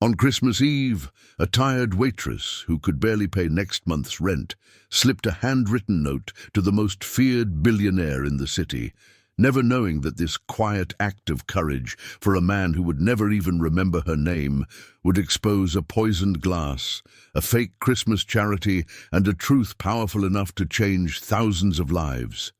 On Christmas Eve, a tired waitress who could barely pay next month's rent slipped a handwritten note to the most feared billionaire in the city, never knowing that this quiet act of courage for a man who would never even remember her name would expose a poisoned glass, a fake Christmas charity, and a truth powerful enough to change thousands of lives.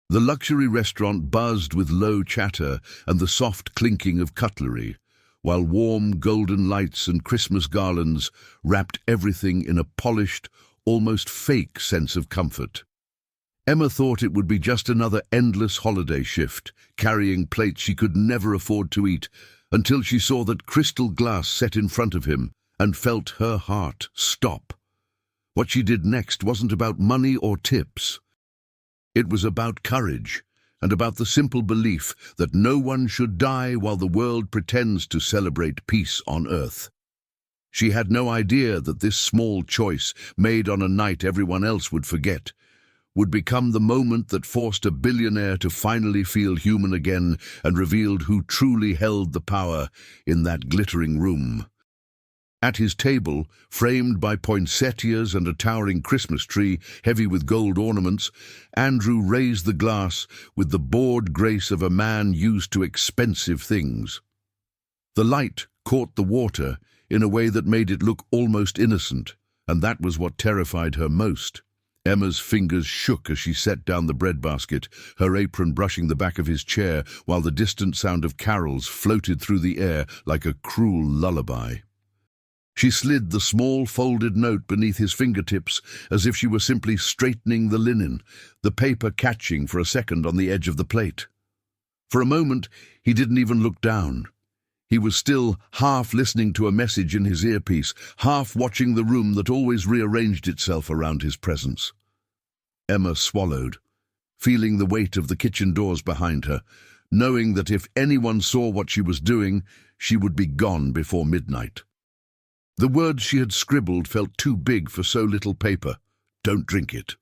The luxury restaurant buzzed with low chatter and the soft clinking of cutlery, while warm golden lights and Christmas garlands wrapped everything in a polished, almost fake sense of comfort. Emma thought it would be just another endless holiday shift, carrying plates she could never afford to eat, until she saw that crystal glass set in front of him and felt her heart stop. What she did next wasn't about money or tips. It was about courage, and about the simple belief that no one should die while the world pretends to celebrate peace on earth. She had no idea that this small choice, made on a night everyone else would forget, would become the moment that forced a billionaire to finally feel human again and revealed who truly held the power in that glittering room. At his table, framed by poinsettias and a towering Christmas tree heavy with gold ornaments, Andrew raised the glass with the bored grace of a man used to expensive things. The light caught the water in a way that made it look almost innocent, and that was what terrified her most. Emma's fingers shook as she set down the breadbasket, her apron brushing the back of his chair, while the distant sound of carols floated through the air like a cruel lullaby. She slid the small folded note beneath his fingertips as if she were simply straightening the linen, the paper catching for a second on the edge of the plate. For a moment, he didn't even look down. He was still half listening to a message in his earpiece, half watching the room that always rearranged itself around his presence. Emma swallowed, feeling the weight of the kitchen doors behind her, knowing that if anyone saw what she was doing, she would be gone before midnight. The words she had scribbled felt too big for so little paper. Don't drink it.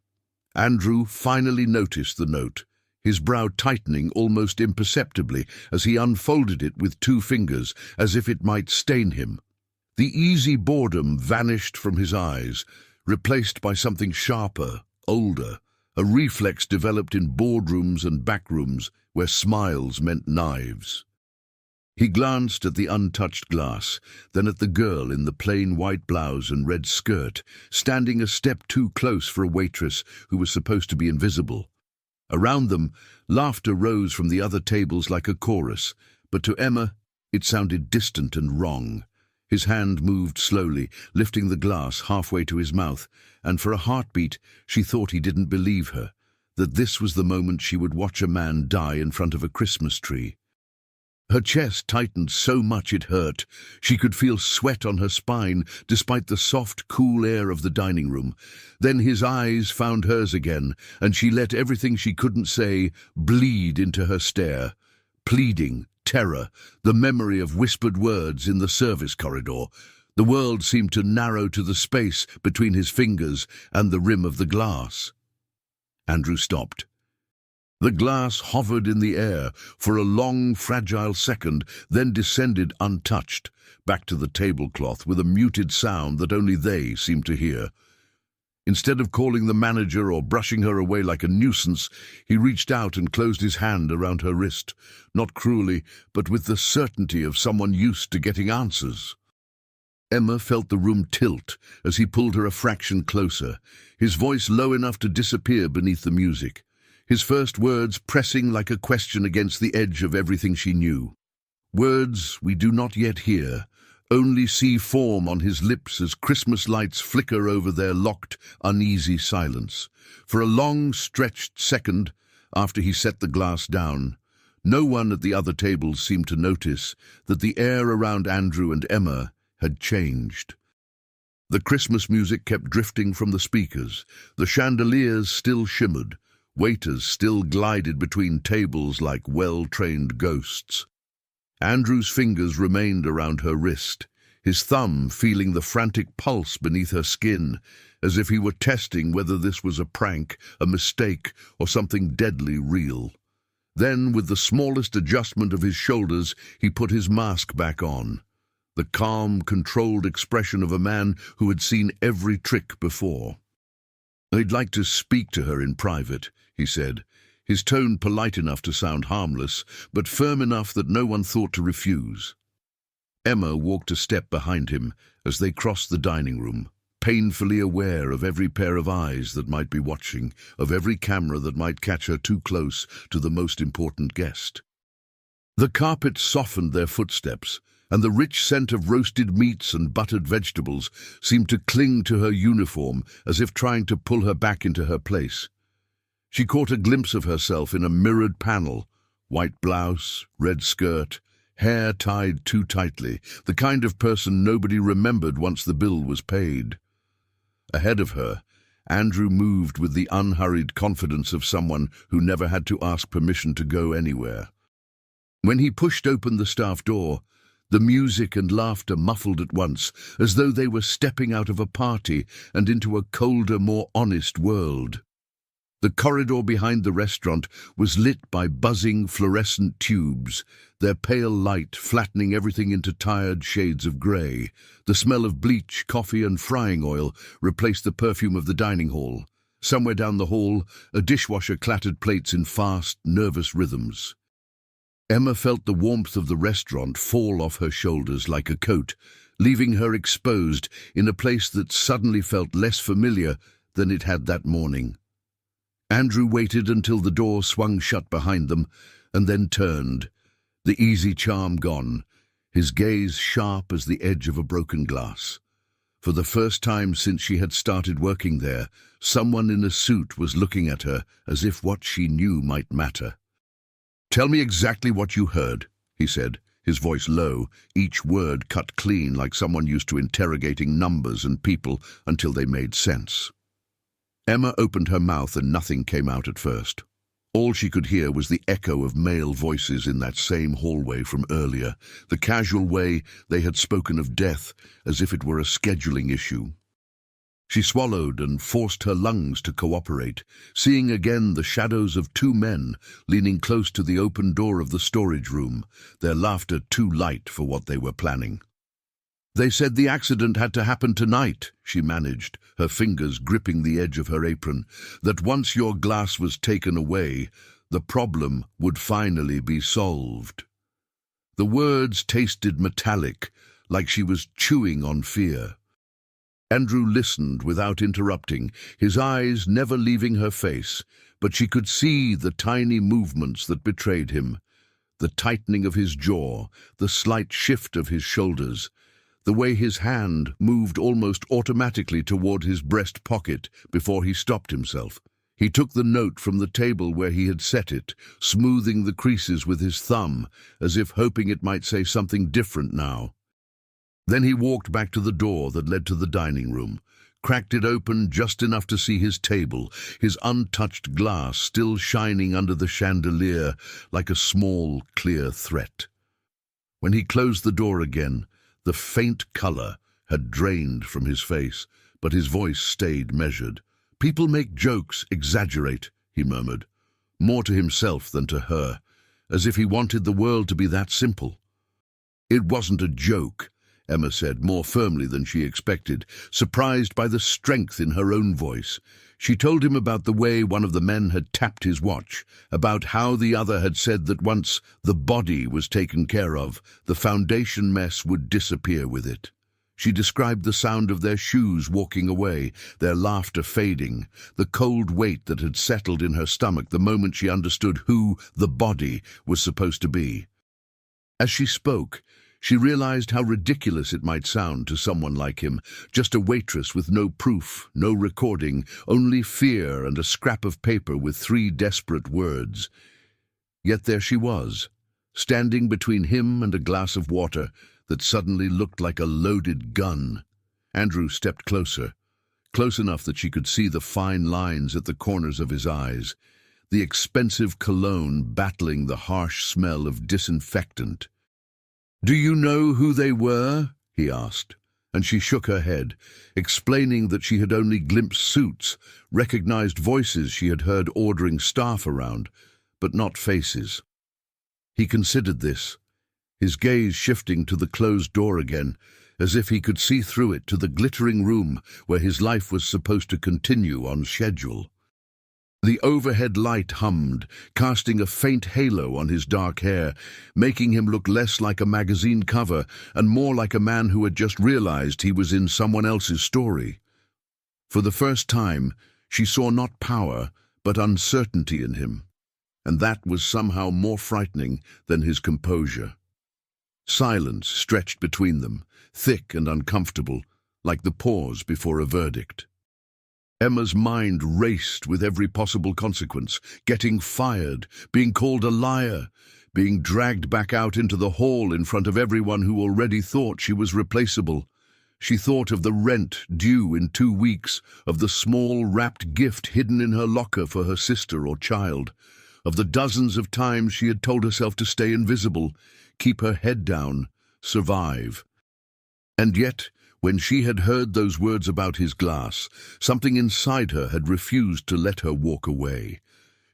Andrew finally noticed the note, his brow tightening almost imperceptibly as he unfolded it with 2 fingers, as if it might stain him. The easy boredom vanished from his eyes, replaced by something sharper, older, a reflex developed in boardrooms and backrooms where smiles meant knives. He glanced at the untouched glass, then at the girl in the plain white blouse and red skirt, standing a step too close for a waitress who was supposed to be invisible. Around them, laughter rose from the other tables like a chorus, but to Emma, it sounded distant and wrong. His hand moved slowly, lifting the glass halfway to his mouth, and for a heartbeat, she thought he didn't believe her, that this was the moment she would watch a man die in front of a Christmas tree. Her chest tightened so much it hurt. She could feel sweat on her spine, despite the soft, cool air of the dining room. Then his eyes found hers again, and she let everything she couldn't say bleed into her stare. Pleading, terror, the memory of whispered words in the service corridor. The world seemed to narrow to the space between his fingers and the rim of the glass. Andrew stopped. The glass hovered in the air for a long, fragile second, then descended untouched, back to the tablecloth with a muted sound that only they seemed to hear. Instead of calling the manager or brushing her away like a nuisance, he reached out and closed his hand around her wrist, not cruelly, but with the certainty of someone used to getting answers. Emma felt the room tilt as he pulled her a fraction closer, his voice low enough to disappear beneath the music. His first words pressing like a question against the edge of everything she knew. Words we do not yet hear, only see form on his lips as Christmas lights flicker over their locked, uneasy silence. For a long, stretched second, after he set the glass down, no one at the other tables seemed to notice that the air around Andrew and Emma had changed. The Christmas music kept drifting from the speakers, the chandeliers still shimmered, waiters still glided between tables like well-trained ghosts. Andrew's fingers remained around her wrist, his thumb feeling the frantic pulse beneath her skin, as if he were testing whether this was a prank, a mistake, or something deadly real. Then, with the smallest adjustment of his shoulders, he put his mask back on. the calm, controlled expression of a man who had seen every trick before. "I'd like to speak to her in private," he said, his tone polite enough to sound harmless, but firm enough that no one thought to refuse. Emma walked a step behind him as they crossed the dining room, painfully aware of every pair of eyes that might be watching, of every camera that might catch her too close to the most important guest. The carpet softened their footsteps, and the rich scent of roasted meats and buttered vegetables seemed to cling to her uniform as if trying to pull her back into her place. She caught a glimpse of herself in a mirrored panel, white blouse, red skirt, hair tied too tightly, the kind of person nobody remembered once the bill was paid. Ahead of her, Andrew moved with the unhurried confidence of someone who never had to ask permission to go anywhere. When he pushed open the staff door, the music and laughter muffled at once, as though they were stepping out of a party and into a colder, more honest world. The corridor behind the restaurant was lit by buzzing fluorescent tubes, their pale light flattening everything into tired shades of grey. The smell of bleach, coffee and frying oil replaced the perfume of the dining hall. Somewhere down the hall, a dishwasher clattered plates in fast, nervous rhythms. Emma felt the warmth of the restaurant fall off her shoulders like a coat, leaving her exposed in a place that suddenly felt less familiar than it had that morning. Andrew waited until the door swung shut behind them, and then turned, the easy charm gone, his gaze sharp as the edge of a broken glass. For the first time since she had started working there, someone in a suit was looking at her as if what she knew might matter. "Tell me exactly what you heard," he said, his voice low, each word cut clean like someone used to interrogating numbers and people until they made sense. Emma opened her mouth and nothing came out at first. All she could hear was the echo of male voices in that same hallway from earlier, the casual way they had spoken of death as if it were a scheduling issue. She swallowed and forced her lungs to cooperate, seeing again the shadows of two men leaning close to the open door of the storage room, their laughter too light for what they were planning. "They said the accident had to happen tonight," she managed, her fingers gripping the edge of her apron, "that once your glass was taken away, the problem would finally be solved." The words tasted metallic, like she was chewing on fear. Andrew listened without interrupting, his eyes never leaving her face, but she could see the tiny movements that betrayed him, the tightening of his jaw, the slight shift of his shoulders, the way his hand moved almost automatically toward his breast pocket before he stopped himself. He took the note from the table where he had set it, smoothing the creases with his thumb, as if hoping it might say something different now. Then he walked back to the door that led to the dining room, cracked it open just enough to see his table, his untouched glass still shining under the chandelier like a small, clear threat. When he closed the door again, the faint color had drained from his face, but his voice stayed measured. "People make jokes, exaggerate," he murmured, more to himself than to her, as if he wanted the world to be that simple. "It wasn't a joke," Emma said more firmly than she expected, surprised by the strength in her own voice. She told him about the way one of the men had tapped his watch, about how the other had said that once the body was taken care of, the foundation mess would disappear with it. She described the sound of their shoes walking away, their laughter fading, the cold weight that had settled in her stomach the moment she understood who the body was supposed to be. As she spoke, she realized how ridiculous it might sound to someone like him, just a waitress with no proof, no recording, only fear and a scrap of paper with 3 desperate words. Yet there she was, standing between him and a glass of water that suddenly looked like a loaded gun. Andrew stepped closer, close enough that she could see the fine lines at the corners of his eyes, the expensive cologne battling the harsh smell of disinfectant. "Do you know who they were?" he asked, and she shook her head, explaining that she had only glimpsed suits, recognized voices she had heard ordering staff around, but not faces. He considered this, his gaze shifting to the closed door again, as if he could see through it to the glittering room where his life was supposed to continue on schedule. The overhead light hummed, casting a faint halo on his dark hair, making him look less like a magazine cover and more like a man who had just realized he was in someone else's story. For the first time, she saw not power, but uncertainty in him, and that was somehow more frightening than his composure. Silence stretched between them, thick and uncomfortable, like the pause before a verdict. Emma's mind raced with every possible consequence, getting fired, being called a liar, being dragged back out into the hall in front of everyone who already thought she was replaceable. She thought of the rent due in 2 weeks, of the small wrapped gift hidden in her locker for her sister or child, of the dozens of times she had told herself to stay invisible, keep her head down, survive. And yet, when she had heard those words about his glass, something inside her had refused to let her walk away.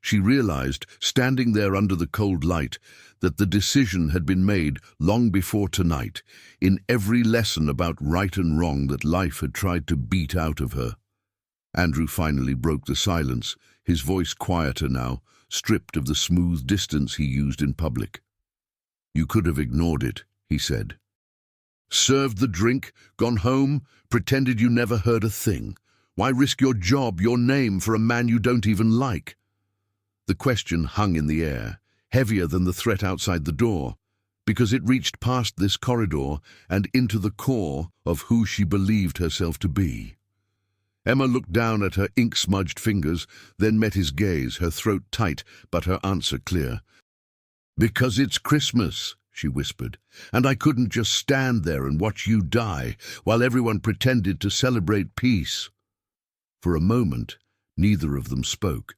She realized, standing there under the cold light, that the decision had been made long before tonight, in every lesson about right and wrong that life had tried to beat out of her. Andrew finally broke the silence, his voice quieter now, stripped of the smooth distance he used in public. "You could have ignored it," he said. "Served the drink, gone home, pretended you never heard a thing. Why risk your job, your name, for a man you don't even like?" The question hung in the air, heavier than the threat outside the door, because it reached past this corridor and into the core of who she believed herself to be. Emma looked down at her ink-smudged fingers, then met his gaze, her throat tight, but her answer clear. "Because it's Christmas," she whispered, "and I couldn't just stand there and watch you die while everyone pretended to celebrate peace." For a moment, neither of them spoke,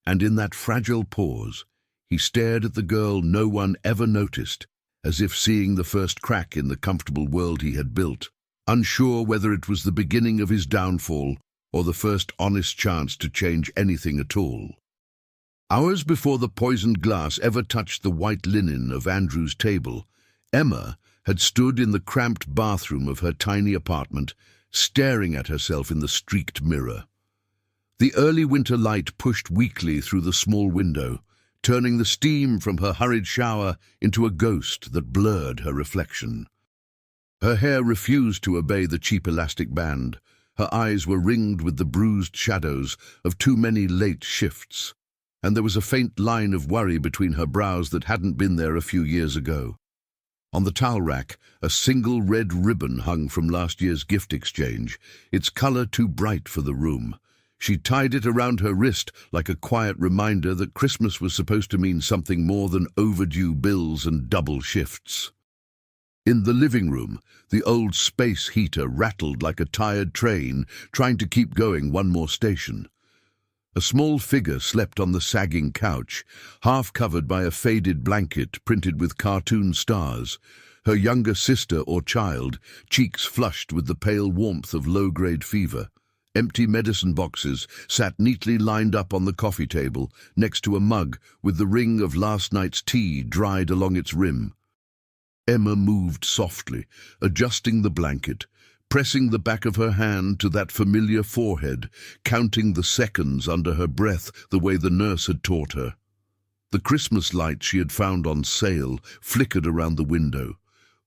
and in that fragile pause, he stared at the girl no one ever noticed, as if seeing the first crack in the comfortable world he had built, unsure whether it was the beginning of his downfall or the first honest chance to change anything at all. Hours before the poisoned glass ever touched the white linen of Andrew's table, Emma had stood in the cramped bathroom of her tiny apartment, staring at herself in the streaked mirror. The early winter light pushed weakly through the small window, turning the steam from her hurried shower into a ghost that blurred her reflection. Her hair refused to obey the cheap elastic band. Her eyes were ringed with the bruised shadows of too many late shifts, and there was a faint line of worry between her brows that hadn't been there a few years ago. On the towel rack, a single red ribbon hung from last year's gift exchange, its color too bright for the room. She tied it around her wrist like a quiet reminder that Christmas was supposed to mean something more than overdue bills and double shifts. In the living room, the old space heater rattled like a tired train, trying to keep going one more station. A small figure slept on the sagging couch, half covered by a faded blanket printed with cartoon stars, her younger sister or child, cheeks flushed with the pale warmth of low-grade fever. Empty medicine boxes sat neatly lined up on the coffee table, next to a mug with the ring of last night's tea dried along its rim. Emma moved softly, adjusting the blanket, pressing the back of her hand to that familiar forehead, counting the seconds under her breath the way the nurse had taught her. The Christmas lights she had found on sale flickered around the window.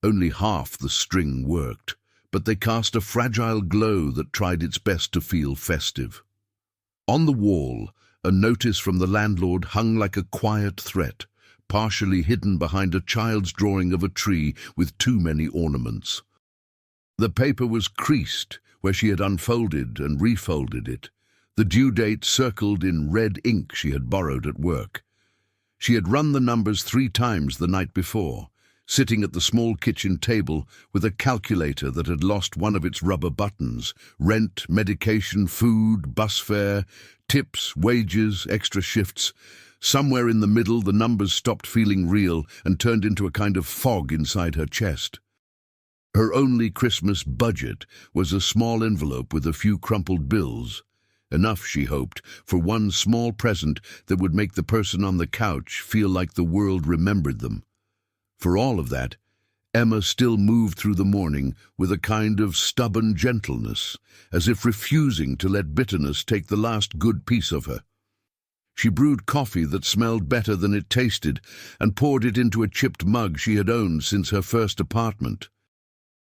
Only half the string worked, but they cast a fragile glow that tried its best to feel festive. On the wall, a notice from the landlord hung like a quiet threat, partially hidden behind a child's drawing of a tree with too many ornaments. The paper was creased where she had unfolded and refolded it, the due date circled in red ink she had borrowed at work. She had run the numbers 3 times the night before, sitting at the small kitchen table with a calculator that had lost one of its rubber buttons. Rent, medication, food, bus fare, tips, wages, extra shifts. Somewhere in the middle, the numbers stopped feeling real and turned into a kind of fog inside her chest. Her only Christmas budget was a small envelope with a few crumpled bills. Enough, she hoped, for one small present that would make the person on the couch feel like the world remembered them. For all of that, Emma still moved through the morning with a kind of stubborn gentleness, as if refusing to let bitterness take the last good piece of her. She brewed coffee that smelled better than it tasted and poured it into a chipped mug she had owned since her first apartment.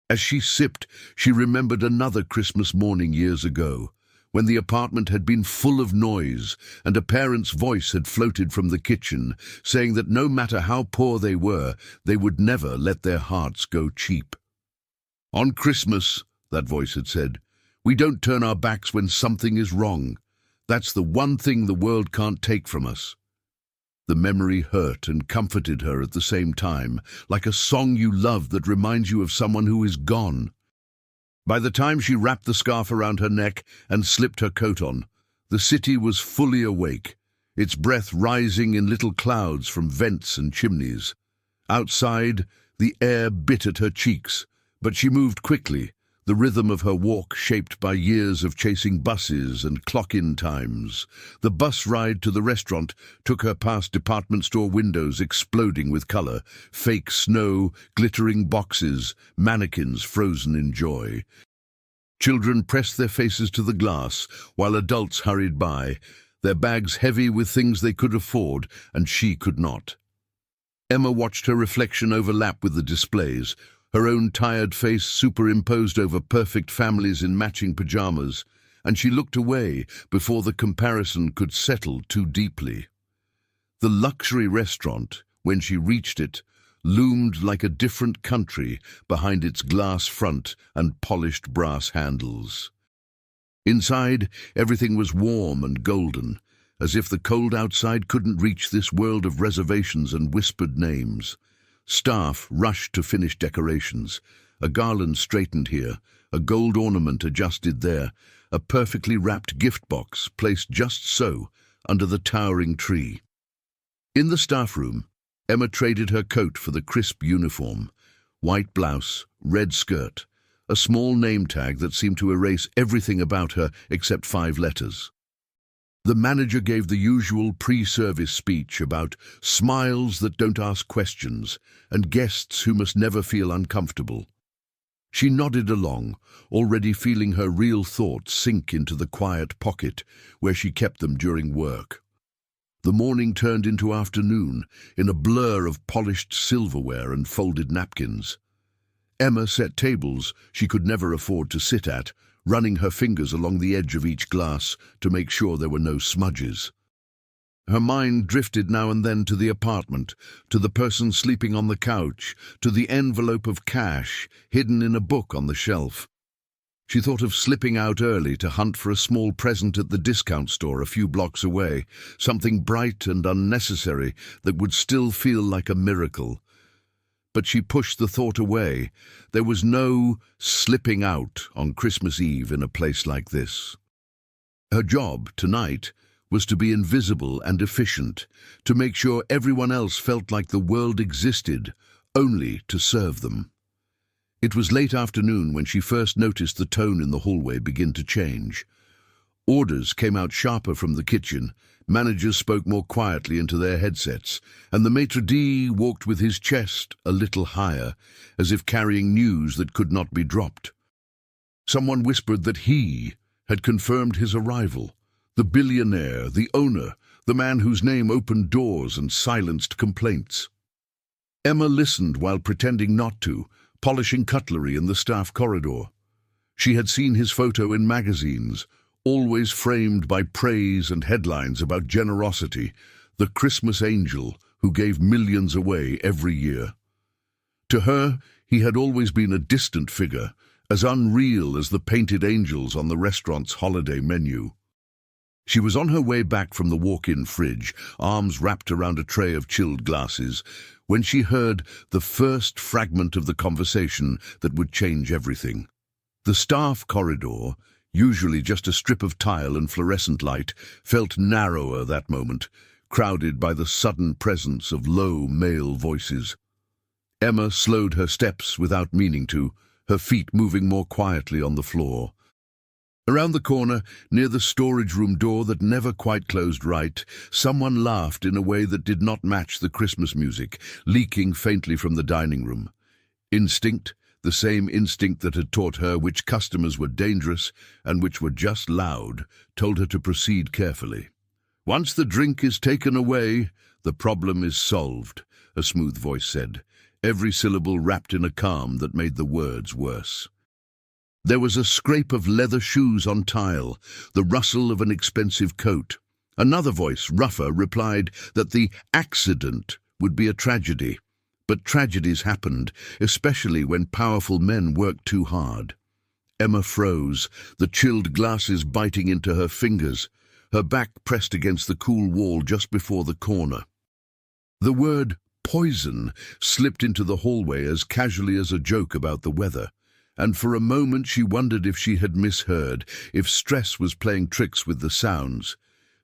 As she sipped, she remembered another Christmas morning years ago, when the apartment had been full of noise and a parent's voice had floated from the kitchen, saying that no matter how poor they were, they would never let their hearts go cheap. "On Christmas," that voice had said, "we don't turn our backs when something is wrong. That's the one thing the world can't take from us." The memory hurt and comforted her at the same time, like a song you love that reminds you of someone who is gone. By the time she wrapped the scarf around her neck and slipped her coat on, the city was fully awake, its breath rising in little clouds from vents and chimneys. Outside, the air bit at her cheeks, but she moved quickly, the rhythm of her walk shaped by years of chasing buses and clock-in times. The bus ride to the restaurant took her past department store windows exploding with color, fake snow, glittering boxes, mannequins frozen in joy. Children pressed their faces to the glass while adults hurried by, their bags heavy with things they could afford and she could not. Emma watched her reflection overlap with the displays, her own tired face superimposed over perfect families in matching pajamas, and she looked away before the comparison could settle too deeply. The luxury restaurant, when she reached it, loomed like a different country behind its glass front and polished brass handles. Inside, everything was warm and golden, as if the cold outside couldn't reach this world of reservations and whispered names. Staff rushed to finish decorations, a garland straightened here, a gold ornament adjusted there, a perfectly wrapped gift box placed just so under the towering tree. In the staff room, Emma traded her coat for the crisp uniform, white blouse, red skirt, a small name tag that seemed to erase everything about her except 5 letters. The manager gave the usual pre-service speech about smiles that don't ask questions and guests who must never feel uncomfortable. She nodded along, already feeling her real thoughts sink into the quiet pocket where she kept them during work. The morning turned into afternoon in a blur of polished silverware and folded napkins. Emma set tables she could never afford to sit at, running her fingers along the edge of each glass to make sure there were no smudges. Her mind drifted now and then to the apartment, to the person sleeping on the couch, to the envelope of cash hidden in a book on the shelf. She thought of slipping out early to hunt for a small present at the discount store a few blocks away, something bright and unnecessary that would still feel like a miracle. But she pushed the thought away. There was no slipping out on Christmas Eve in a place like this. Her job, tonight, was to be invisible and efficient, to make sure everyone else felt like the world existed, only to serve them. It was late afternoon when she first noticed the tone in the hallway begin to change. Orders came out sharper from the kitchen, managers spoke more quietly into their headsets, and the maitre d' walked with his chest a little higher, as if carrying news that could not be dropped. Someone whispered that he had confirmed his arrival, the billionaire, the owner, the man whose name opened doors and silenced complaints. Emma listened while pretending not to, polishing cutlery in the staff corridor. She had seen his photo in magazines, always framed by praise and headlines about generosity, the Christmas angel who gave millions away every year. To her, he had always been a distant figure, as unreal as the painted angels on the restaurant's holiday menu. She was on her way back from the walk-in fridge, arms wrapped around a tray of chilled glasses, when she heard the first fragment of the conversation that would change everything. The staff corridor, usually just a strip of tile and fluorescent light, felt narrower that moment, crowded by the sudden presence of low male voices. Emma slowed her steps without meaning to, her feet moving more quietly on the floor. Around the corner, near the storage room door that never quite closed right, someone laughed in a way that did not match the Christmas music, leaking faintly from the dining room. Instinct, the same instinct that had taught her which customers were dangerous and which were just loud, told her to proceed carefully. "Once the drink is taken away, the problem is solved," a smooth voice said, every syllable wrapped in a calm that made the words worse. There was a scrape of leather shoes on tile, the rustle of an expensive coat. Another voice, rougher, replied that the accident would be a tragedy. But tragedies happened, especially when powerful men worked too hard. Emma froze, the chilled glasses biting into her fingers, her back pressed against the cool wall just before the corner. The word poison slipped into the hallway as casually as a joke about the weather. And for a moment she wondered if she had misheard, if stress was playing tricks with the sounds.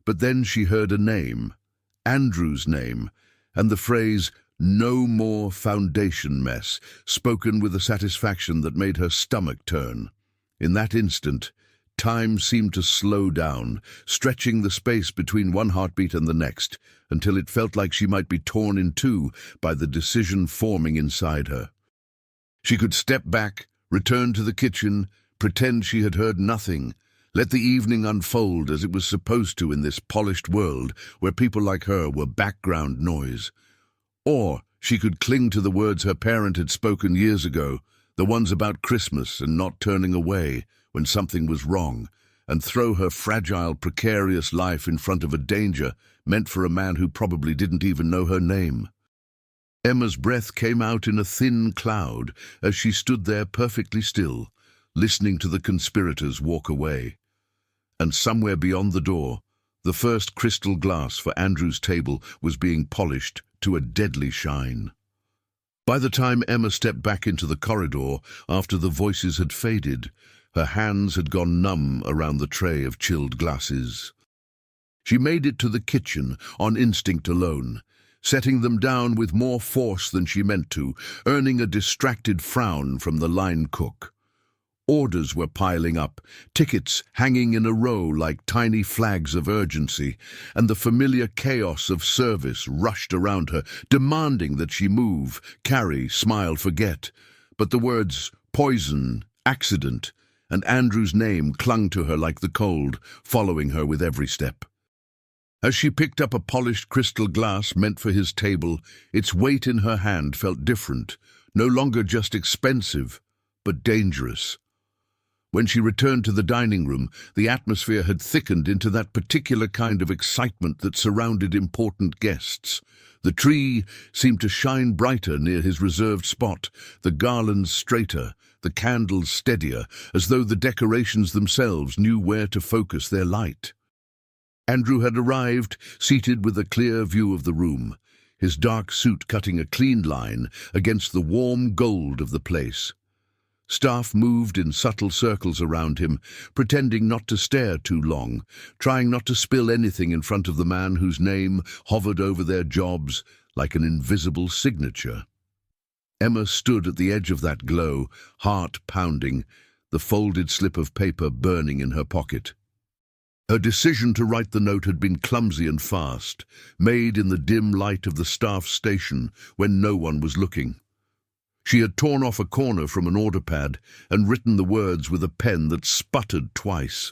But then she heard a name, Andrew's name, and the phrase, "No more foundation mess," spoken with a satisfaction that made her stomach turn. In that instant, time seemed to slow down, stretching the space between one heartbeat and the next, until it felt like she might be torn in two by the decision forming inside her. She could step back, return to the kitchen, pretend she had heard nothing, let the evening unfold as it was supposed to in this polished world where people like her were background noise. Or she could cling to the words her parent had spoken years ago, the ones about Christmas and not turning away when something was wrong, and throw her fragile, precarious life in front of a danger meant for a man who probably didn't even know her name. Emma's breath came out in a thin cloud as she stood there perfectly still, listening to the conspirators walk away. And somewhere beyond the door, the first crystal glass for Andrew's table was being polished to a deadly shine. By the time Emma stepped back into the corridor after the voices had faded, her hands had gone numb around the tray of chilled glasses. She made it to the kitchen on instinct alone, setting them down with more force than she meant to, earning a distracted frown from the line cook. Orders were piling up, tickets hanging in a row like tiny flags of urgency, and the familiar chaos of service rushed around her, demanding that she move, carry, smile, forget. But the words poison, accident, and Andrew's name clung to her like the cold, following her with every step. As she picked up a polished crystal glass meant for his table, its weight in her hand felt different, no longer just expensive, but dangerous. When she returned to the dining room, the atmosphere had thickened into that particular kind of excitement that surrounded important guests. The tree seemed to shine brighter near his reserved spot, the garlands straighter, the candles steadier, as though the decorations themselves knew where to focus their light. Andrew had arrived, seated with a clear view of the room, his dark suit cutting a clean line against the warm gold of the place. Staff moved in subtle circles around him, pretending not to stare too long, trying not to spill anything in front of the man whose name hovered over their jobs like an invisible signature. Emma stood at the edge of that glow, heart pounding, the folded slip of paper burning in her pocket. Her decision to write the note had been clumsy and fast, made in the dim light of the staff station when no one was looking. She had torn off a corner from an order pad and written the words with a pen that sputtered twice,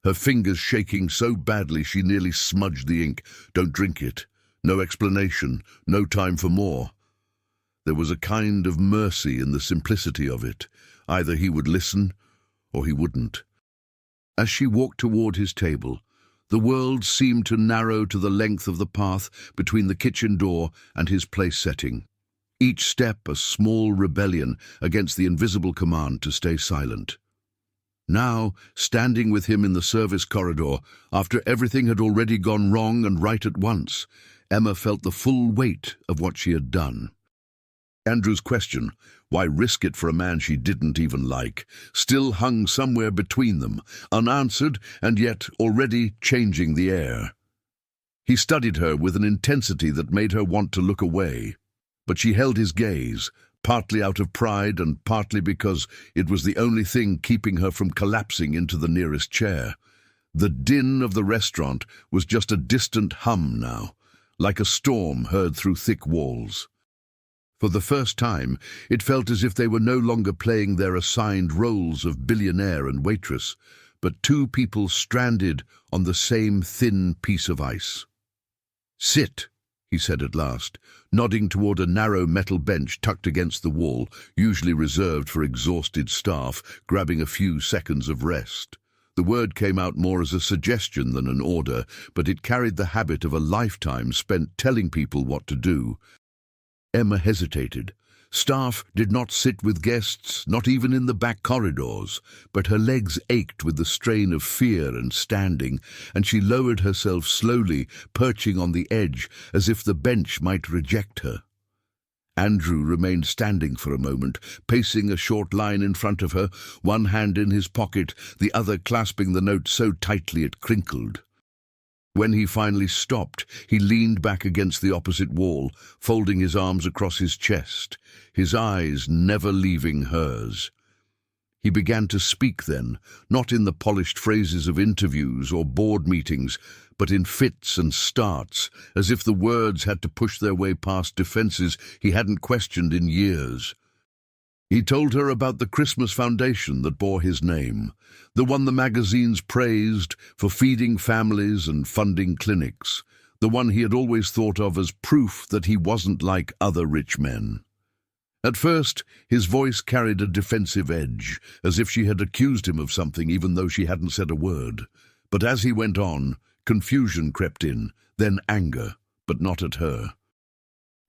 her fingers shaking so badly she nearly smudged the ink. Don't drink it. No explanation. No time for more. There was a kind of mercy in the simplicity of it. Either he would listen or he wouldn't. As she walked toward his table, the world seemed to narrow to the length of the path between the kitchen door and his place setting. Each step a small rebellion against the invisible command to stay silent. Now, standing with him in the service corridor, after everything had already gone wrong and right at once, Emma felt the full weight of what she had done. Andrew's question, why risk it for a man she didn't even like, still hung somewhere between them, unanswered and yet already changing the air. He studied her with an intensity that made her want to look away, but she held his gaze, partly out of pride and partly because it was the only thing keeping her from collapsing into the nearest chair. The din of the restaurant was just a distant hum now, like a storm heard through thick walls. For the first time, it felt as if they were no longer playing their assigned roles of billionaire and waitress, but two people stranded on the same thin piece of ice. "Sit," he said at last, nodding toward a narrow metal bench tucked against the wall, usually reserved for exhausted staff, grabbing a few seconds of rest. The word came out more as a suggestion than an order, but it carried the habit of a lifetime spent telling people what to do. Emma hesitated. Staff did not sit with guests, not even in the back corridors, but her legs ached with the strain of fear and standing, and she lowered herself slowly, perching on the edge, as if the bench might reject her. Andrew remained standing for a moment, pacing a short line in front of her, one hand in his pocket, the other clasping the note so tightly it crinkled. When he finally stopped, he leaned back against the opposite wall, folding his arms across his chest, his eyes never leaving hers. He began to speak then, not in the polished phrases of interviews or board meetings, but in fits and starts, as if the words had to push their way past defenses he hadn't questioned in years. He told her about the Christmas foundation that bore his name, the one the magazines praised for feeding families and funding clinics, the one he had always thought of as proof that he wasn't like other rich men. At first, his voice carried a defensive edge, as if she had accused him of something even though she hadn't said a word. But as he went on, confusion crept in, then anger, but not at her.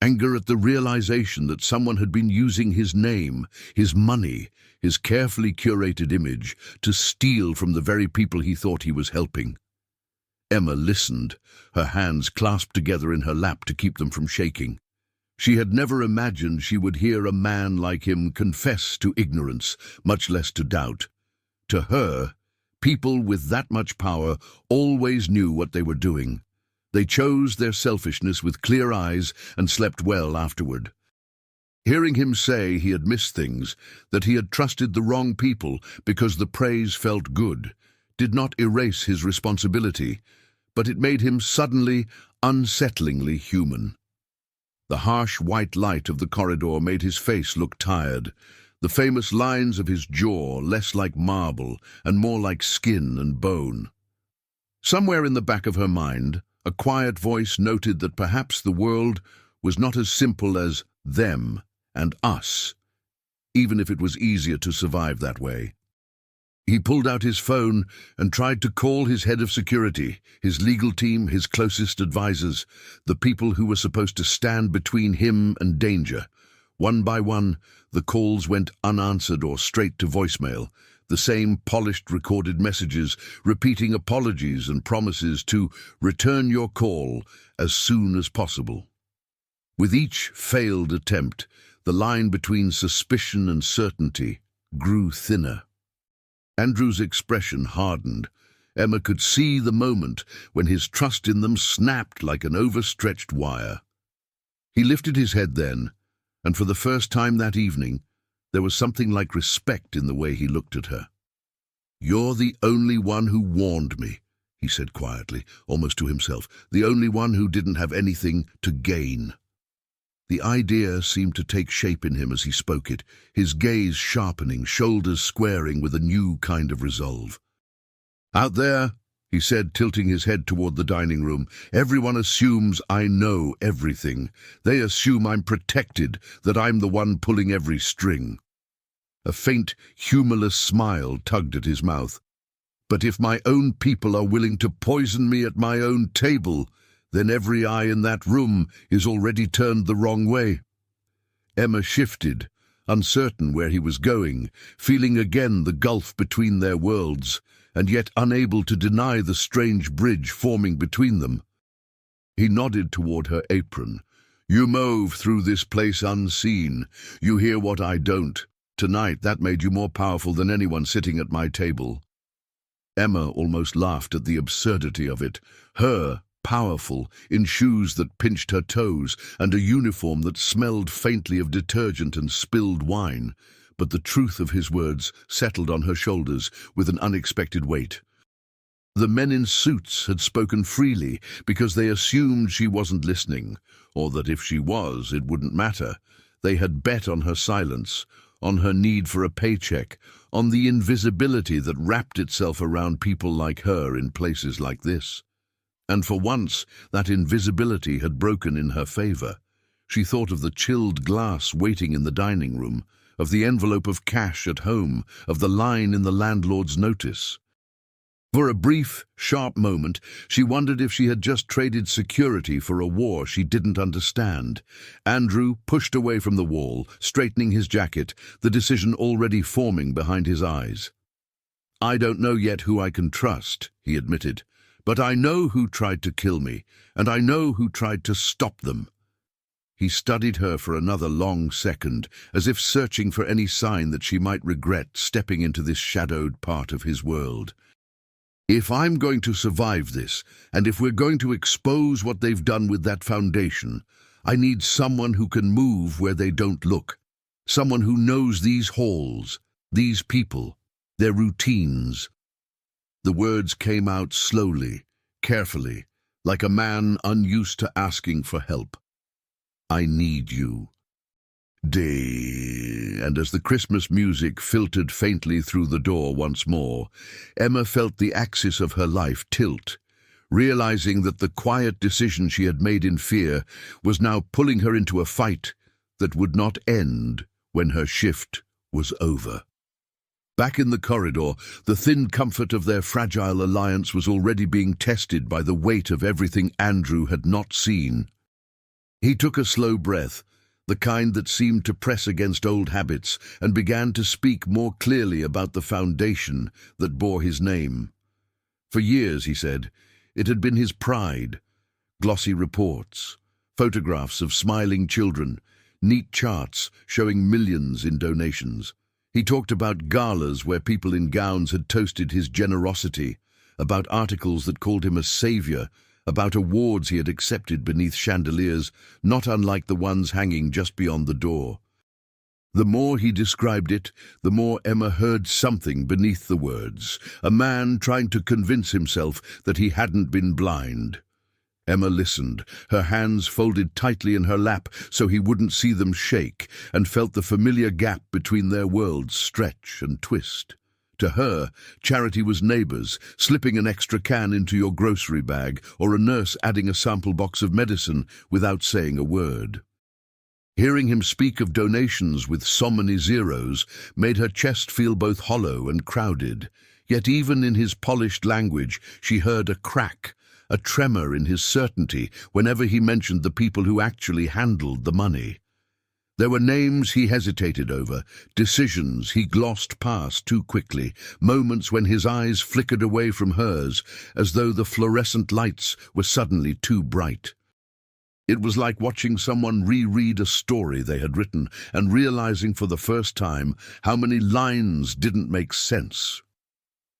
Anger at the realization that someone had been using his name, his money, his carefully curated image, to steal from the very people he thought he was helping. Emma listened, her hands clasped together in her lap to keep them from shaking. She had never imagined she would hear a man like him confess to ignorance, much less to doubt. To her, people with that much power always knew what they were doing. They chose their selfishness with clear eyes and slept well afterward. Hearing him say he had missed things, that he had trusted the wrong people because the praise felt good, did not erase his responsibility, but it made him suddenly, unsettlingly human. The harsh white light of the corridor made his face look tired, the famous lines of his jaw less like marble and more like skin and bone. Somewhere in the back of her mind, a quiet voice noted that perhaps the world was not as simple as them and us, even if it was easier to survive that way. He pulled out his phone and tried to call his head of security, his legal team, his closest advisors, the people who were supposed to stand between him and danger. One by one, the calls went unanswered or straight to voicemail, the same polished recorded messages, repeating apologies and promises to return your call as soon as possible. With each failed attempt, the line between suspicion and certainty grew thinner. Andrew's expression hardened. Emma could see the moment when his trust in them snapped like an overstretched wire. He lifted his head then, and for the first time that evening, there was something like respect in the way he looked at her. "You're the only one who warned me," he said quietly, almost to himself, "the only one who didn't have anything to gain." The idea seemed to take shape in him as he spoke it, his gaze sharpening, shoulders squaring with a new kind of resolve. "Out there," he said, tilting his head toward the dining room, "everyone assumes I know everything. They assume I'm protected, that I'm the one pulling every string." A faint, humorless smile tugged at his mouth. "But if my own people are willing to poison me at my own table, then every eye in that room is already turned the wrong way." Emma shifted, uncertain where he was going, feeling again the gulf between their worlds, and yet unable to deny the strange bridge forming between them. He nodded toward her apron. "You move through this place unseen. You hear what I don't. Tonight that made you more powerful than anyone sitting at my table." Emma almost laughed at the absurdity of it. Her powerful, in shoes that pinched her toes and a uniform that smelled faintly of detergent and spilled wine. But the truth of his words settled on her shoulders with an unexpected weight. The men in suits had spoken freely because they assumed she wasn't listening, or that if she was, it wouldn't matter. They had bet on her silence, on her need for a paycheck, on the invisibility that wrapped itself around people like her in places like this. And for once, that invisibility had broken in her favor. She thought of the chilled glass waiting in the dining room, of the envelope of cash at home, of the line in the landlord's notice. For a brief, sharp moment, she wondered if she had just traded security for a war she didn't understand. Andrew pushed away from the wall, straightening his jacket, the decision already forming behind his eyes. "I don't know yet who I can trust," he admitted, "but I know who tried to kill me, and I know who tried to stop them." He studied her for another long second, as if searching for any sign that she might regret stepping into this shadowed part of his world. "If I'm going to survive this, and if we're going to expose what they've done with that foundation, I need someone who can move where they don't look. Someone who knows these halls, these people, their routines." The words came out slowly, carefully, like a man unused to asking for help. "I need you." And as the Christmas music filtered faintly through the door once more, Emma felt the axis of her life tilt, realizing that the quiet decision she had made in fear was now pulling her into a fight that would not end when her shift was over. Back in the corridor, the thin comfort of their fragile alliance was already being tested by the weight of everything Andrew had not seen. He took a slow breath, the kind that seemed to press against old habits, and began to speak more clearly about the foundation that bore his name. For years, he said, it had been his pride. Glossy reports, photographs of smiling children, neat charts showing millions in donations. He talked about galas where people in gowns had toasted his generosity, about articles that called him a savior, about awards he had accepted beneath chandeliers, not unlike the ones hanging just beyond the door. The more he described it, the more Emma heard something beneath the words, a man trying to convince himself that he hadn't been blind. Emma listened, her hands folded tightly in her lap so he wouldn't see them shake, and felt the familiar gap between their worlds stretch and twist. To her, charity was neighbors, slipping an extra can into your grocery bag, or a nurse adding a sample box of medicine without saying a word. Hearing him speak of donations with so many zeros made her chest feel both hollow and crowded. Yet even in his polished language, she heard a crack, a tremor in his certainty whenever he mentioned the people who actually handled the money. There were names he hesitated over, decisions he glossed past too quickly, moments when his eyes flickered away from hers, as though the fluorescent lights were suddenly too bright. It was like watching someone reread a story they had written and realizing for the first time how many lines didn't make sense.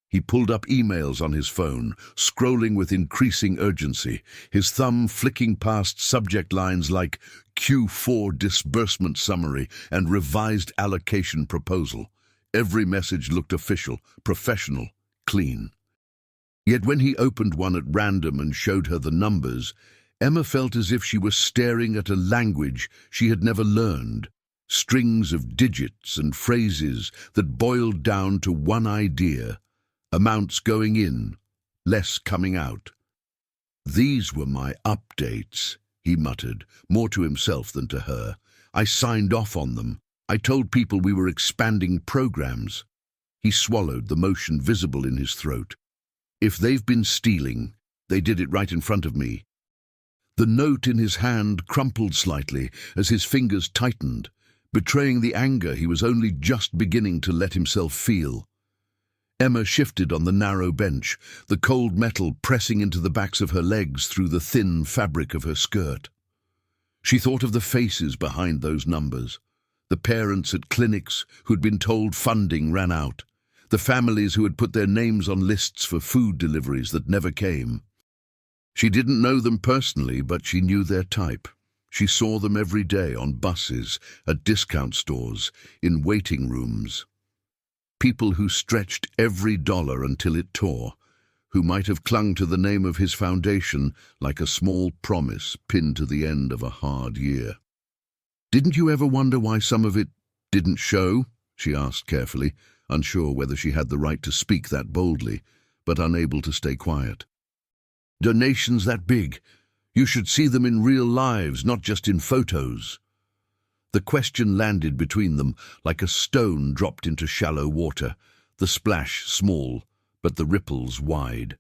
He pulled up emails on his phone, scrolling with increasing urgency, his thumb flicking past subject lines like Q4 disbursement summary and revised allocation proposal. Every message looked official, professional, clean. Yet when he opened one at random and showed her the numbers, Emma felt as if she was staring at a language she had never learned, strings of digits and phrases that boiled down to one idea: amounts going in, less coming out. "These were my updates," he muttered, more to himself than to her. "I signed off on them. I told people we were expanding programs." He swallowed, the motion visible in his throat. "If they've been stealing, they did it right in front of me." The note in his hand crumpled slightly as his fingers tightened, betraying the anger he was only just beginning to let himself feel. Emma shifted on the narrow bench, the cold metal pressing into the backs of her legs through the thin fabric of her skirt. She thought of the faces behind those numbers, the parents at clinics who'd been told funding ran out, the families who had put their names on lists for food deliveries that never came. She didn't know them personally, but she knew their type. She saw them every day on buses, at discount stores, in waiting rooms. People who stretched every dollar until it tore, who might have clung to the name of his foundation like a small promise pinned to the end of a hard year. "Didn't you ever wonder why some of it didn't show?" she asked carefully, unsure whether she had the right to speak that boldly, but unable to stay quiet. "Donations that big. You should see them in real lives, not just in photos." The question landed between them like a stone dropped into shallow water, the splash small, but the ripples wide.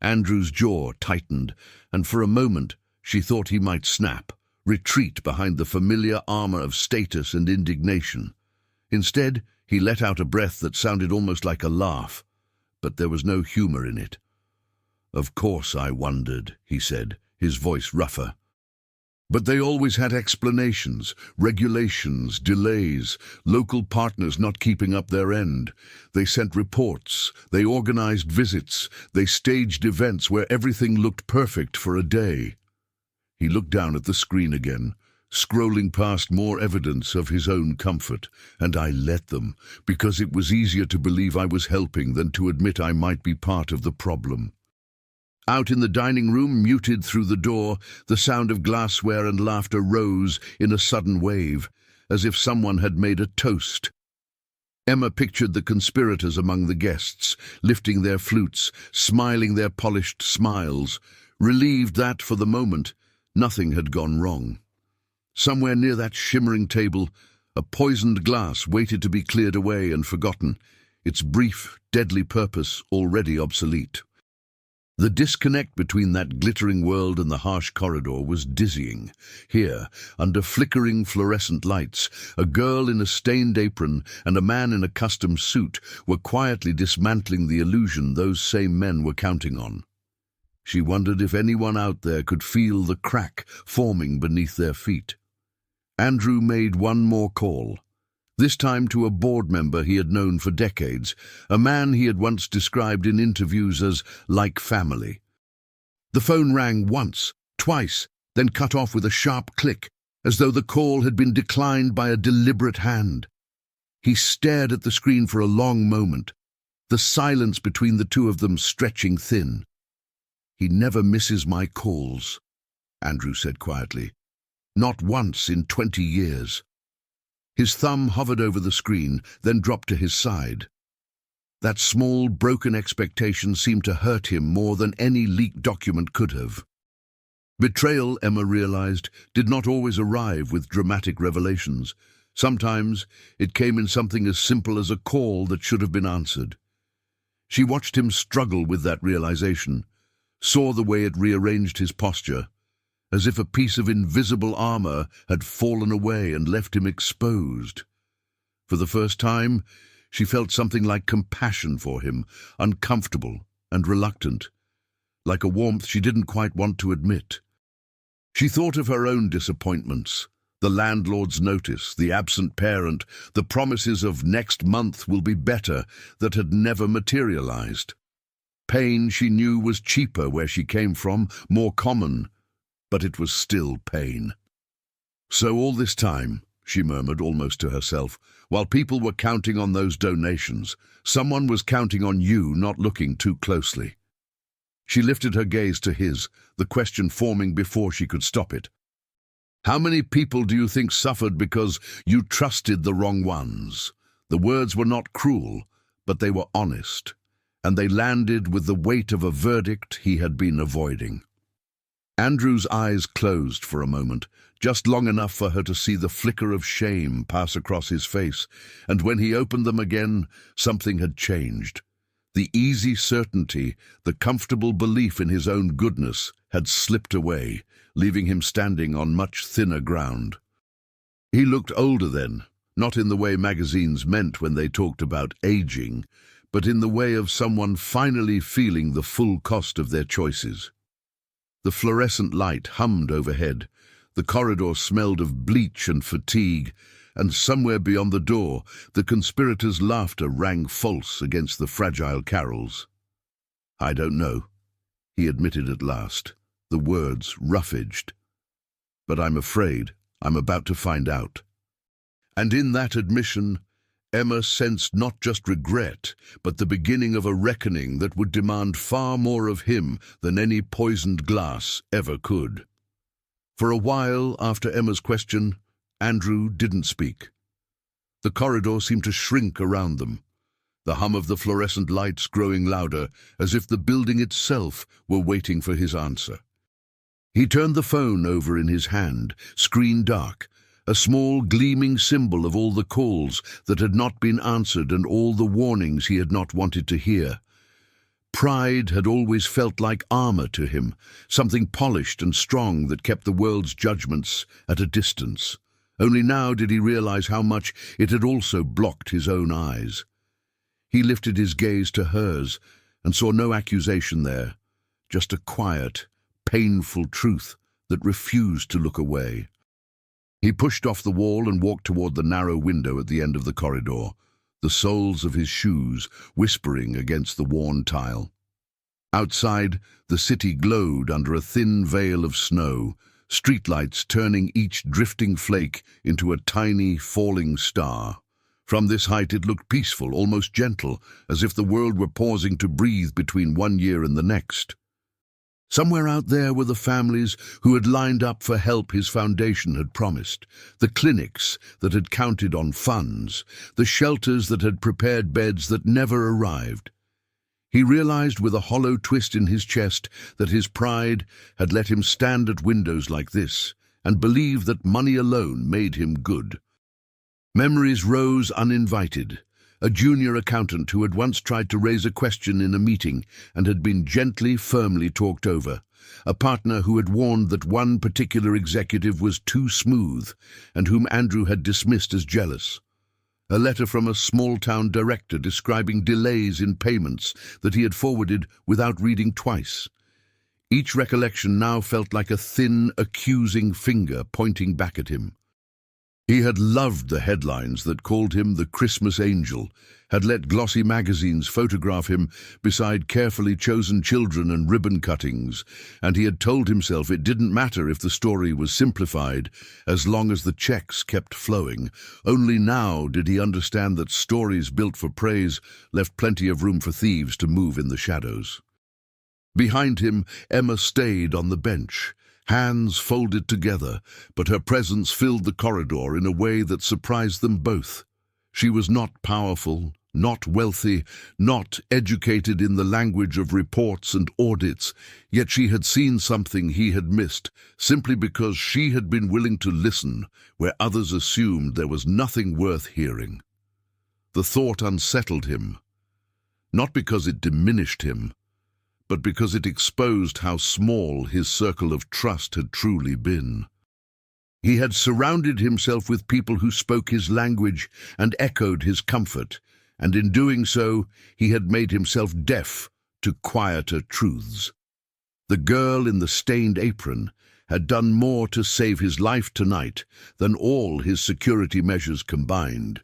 Andrew's jaw tightened, and for a moment she thought he might snap, retreat behind the familiar armor of status and indignation. Instead, he let out a breath that sounded almost like a laugh, but there was no humor in it. "Of course I wondered," he said, his voice rougher. "But they always had explanations, regulations, delays, local partners not keeping up their end. They sent reports, they organized visits, they staged events where everything looked perfect for a day." He looked down at the screen again, scrolling past more evidence of his own comfort. "And I let them, because it was easier to believe I was helping than to admit I might be part of the problem." Out in the dining room, muted through the door, the sound of glassware and laughter rose in a sudden wave, as if someone had made a toast. Emma pictured the conspirators among the guests, lifting their flutes, smiling their polished smiles, relieved that, for the moment, nothing had gone wrong. Somewhere near that shimmering table, a poisoned glass waited to be cleared away and forgotten, its brief, deadly purpose already obsolete. The disconnect between that glittering world and the harsh corridor was dizzying. Here, under flickering fluorescent lights, a girl in a stained apron and a man in a custom suit were quietly dismantling the illusion those same men were counting on. She wondered if anyone out there could feel the crack forming beneath their feet. Andrew made one more call. This time to a board member he had known for decades, a man he had once described in interviews as like family. The phone rang once, twice, then cut off with a sharp click, as though the call had been declined by a deliberate hand. He stared at the screen for a long moment, the silence between the two of them stretching thin. "He never misses my calls," Andrew said quietly. "Not once in 20 years. His thumb hovered over the screen, then dropped to his side. That small, broken expectation seemed to hurt him more than any leaked document could have. Betrayal, Emma realized, did not always arrive with dramatic revelations. Sometimes it came in something as simple as a call that should have been answered. She watched him struggle with that realization, saw the way it rearranged his posture, as if a piece of invisible armor had fallen away and left him exposed. For the first time, she felt something like compassion for him, uncomfortable and reluctant, like a warmth she didn't quite want to admit. She thought of her own disappointments, the landlord's notice, the absent parent, the promises of next month will be better that had never materialized. Pain she knew was cheaper where she came from, more common, but it was still pain. "So all this time," she murmured almost to herself, "while people were counting on those donations, someone was counting on you not looking too closely." She lifted her gaze to his, the question forming before she could stop it. "How many people do you think suffered because you trusted the wrong ones?" The words were not cruel, but they were honest, and they landed with the weight of a verdict he had been avoiding. Andrew's eyes closed for a moment, just long enough for her to see the flicker of shame pass across his face, and when he opened them again, something had changed. The easy certainty, the comfortable belief in his own goodness, had slipped away, leaving him standing on much thinner ground. He looked older then, not in the way magazines meant when they talked about aging, but in the way of someone finally feeling the full cost of their choices. The fluorescent light hummed overhead, the corridor smelled of bleach and fatigue, and somewhere beyond the door, the conspirators' laughter rang false against the fragile carols. "I don't know," he admitted at last. the words rough-edged. "But I'm afraid I'm about to find out." And in that admission, Emma sensed not just regret, but the beginning of a reckoning that would demand far more of him than any poisoned glass ever could. For a while after Emma's question, Andrew didn't speak. The corridor seemed to shrink around them, the hum of the fluorescent lights growing louder, as if the building itself were waiting for his answer. He turned the phone over in his hand, screen dark, a small gleaming symbol of all the calls that had not been answered and all the warnings he had not wanted to hear. Pride had always felt like armor to him, something polished and strong that kept the world's judgments at a distance. Only now did he realize how much it had also blocked his own eyes. He lifted his gaze to hers and saw no accusation there, just a quiet, painful truth that refused to look away. He pushed off the wall and walked toward the narrow window at the end of the corridor, the soles of his shoes whispering against the worn tile. Outside, the city glowed under a thin veil of snow, streetlights turning each drifting flake into a tiny, falling star. From this height it looked peaceful, almost gentle, as if the world were pausing to breathe between one year and the next. Somewhere out there were the families who had lined up for help his foundation had promised, the clinics that had counted on funds, the shelters that had prepared beds that never arrived. He realized with a hollow twist in his chest that his pride had let him stand at windows like this and believe that money alone made him good. Memories rose uninvited. A junior accountant who had once tried to raise a question in a meeting and had been gently, firmly talked over. A partner who had warned that one particular executive was too smooth and whom Andrew had dismissed as jealous. A letter from a small-town director describing delays in payments that he had forwarded without reading twice. Each recollection now felt like a thin, accusing finger pointing back at him. He had loved the headlines that called him the Christmas angel, had let glossy magazines photograph him beside carefully chosen children and ribbon cuttings, and he had told himself it didn't matter if the story was simplified, as long as the checks kept flowing. Only now did he understand that stories built for praise left plenty of room for thieves to move in the shadows. Behind him, Emma stayed on the bench, hands folded together, but her presence filled the corridor in a way that surprised them both. She was not powerful, not wealthy, not educated in the language of reports and audits, yet she had seen something he had missed, simply because she had been willing to listen where others assumed there was nothing worth hearing. The thought unsettled him, not because it diminished him, but because it exposed how small his circle of trust had truly been. He had surrounded himself with people who spoke his language and echoed his comfort, and in doing so, he had made himself deaf to quieter truths. The girl in the stained apron had done more to save his life tonight than all his security measures combined.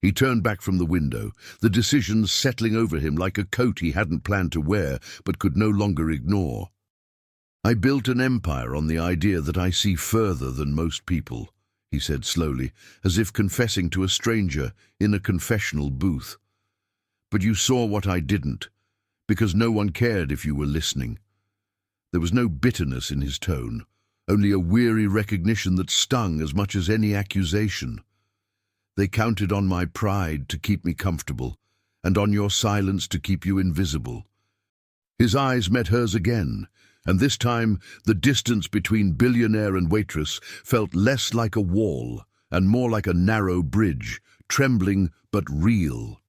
He turned back from the window, the decisions settling over him like a coat he hadn't planned to wear but could no longer ignore. "I built an empire on the idea that I see further than most people," he said slowly, as if confessing to a stranger in a confessional booth. "But you saw what I didn't, because no one cared if you were listening." There was no bitterness in his tone, only a weary recognition that stung as much as any accusation. "They counted on my pride to keep me comfortable, and on your silence to keep you invisible." His eyes met hers again, and this time the distance between Billionaire and Waitress felt less like a wall and more like a narrow bridge, trembling but real.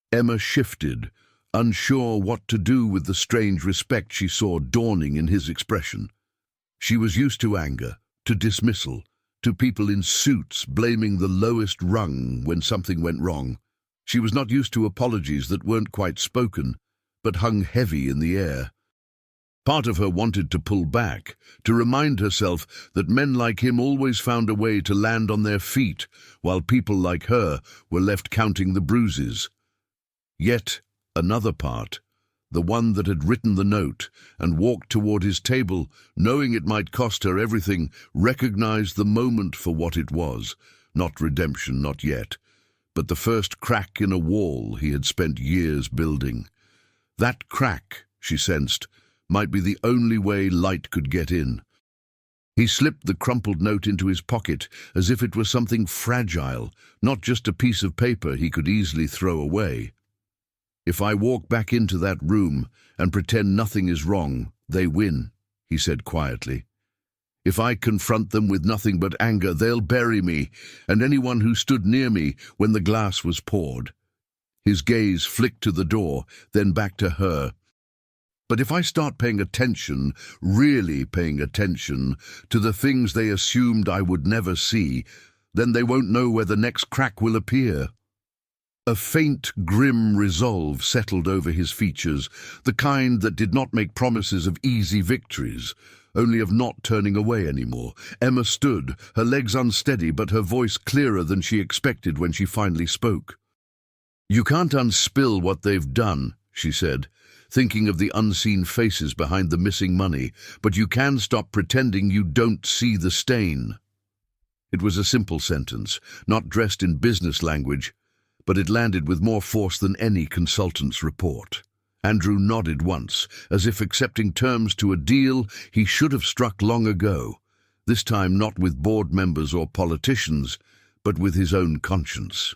Emma shifted, unsure what to do with the strange respect she saw dawning in his expression. She was used to anger, to dismissal, to people in suits blaming the lowest rung when something went wrong. She was not used to apologies that weren't quite spoken, but hung heavy in the air. Part of her wanted to pull back, to remind herself that men like him always found a way to land on their feet, while people like her were left counting the bruises. Yet another part, the one that had written the note, and walked toward his table, knowing it might cost her everything, recognized the moment for what it was. Not redemption, not yet, but the first crack in a wall he had spent years building. That crack, she sensed, might be the only way light could get in. He slipped the crumpled note into his pocket as if it were something fragile, not just a piece of paper he could easily throw away. "If I walk back into that room and pretend nothing is wrong, they win," he said quietly. "If I confront them with nothing but anger, they'll bury me, and anyone who stood near me when the glass was poured." His gaze flicked to the door, then back to her. "But if I start paying attention, really paying attention, to the things they assumed I would never see, then they won't know where the next crack will appear." A faint, grim resolve settled over his features, the kind that did not make promises of easy victories, only of not turning away anymore. Emma stood, her legs unsteady but her voice clearer than she expected when she finally spoke. "You can't unspill what they've done," she said, thinking of the unseen faces behind the missing money, "but you can stop pretending you don't see the stain." It was a simple sentence, not dressed in business language, but it landed with more force than any consultant's report. Andrew nodded once, as if accepting terms to a deal he should have struck long ago, this time not with board members or politicians, but with his own conscience.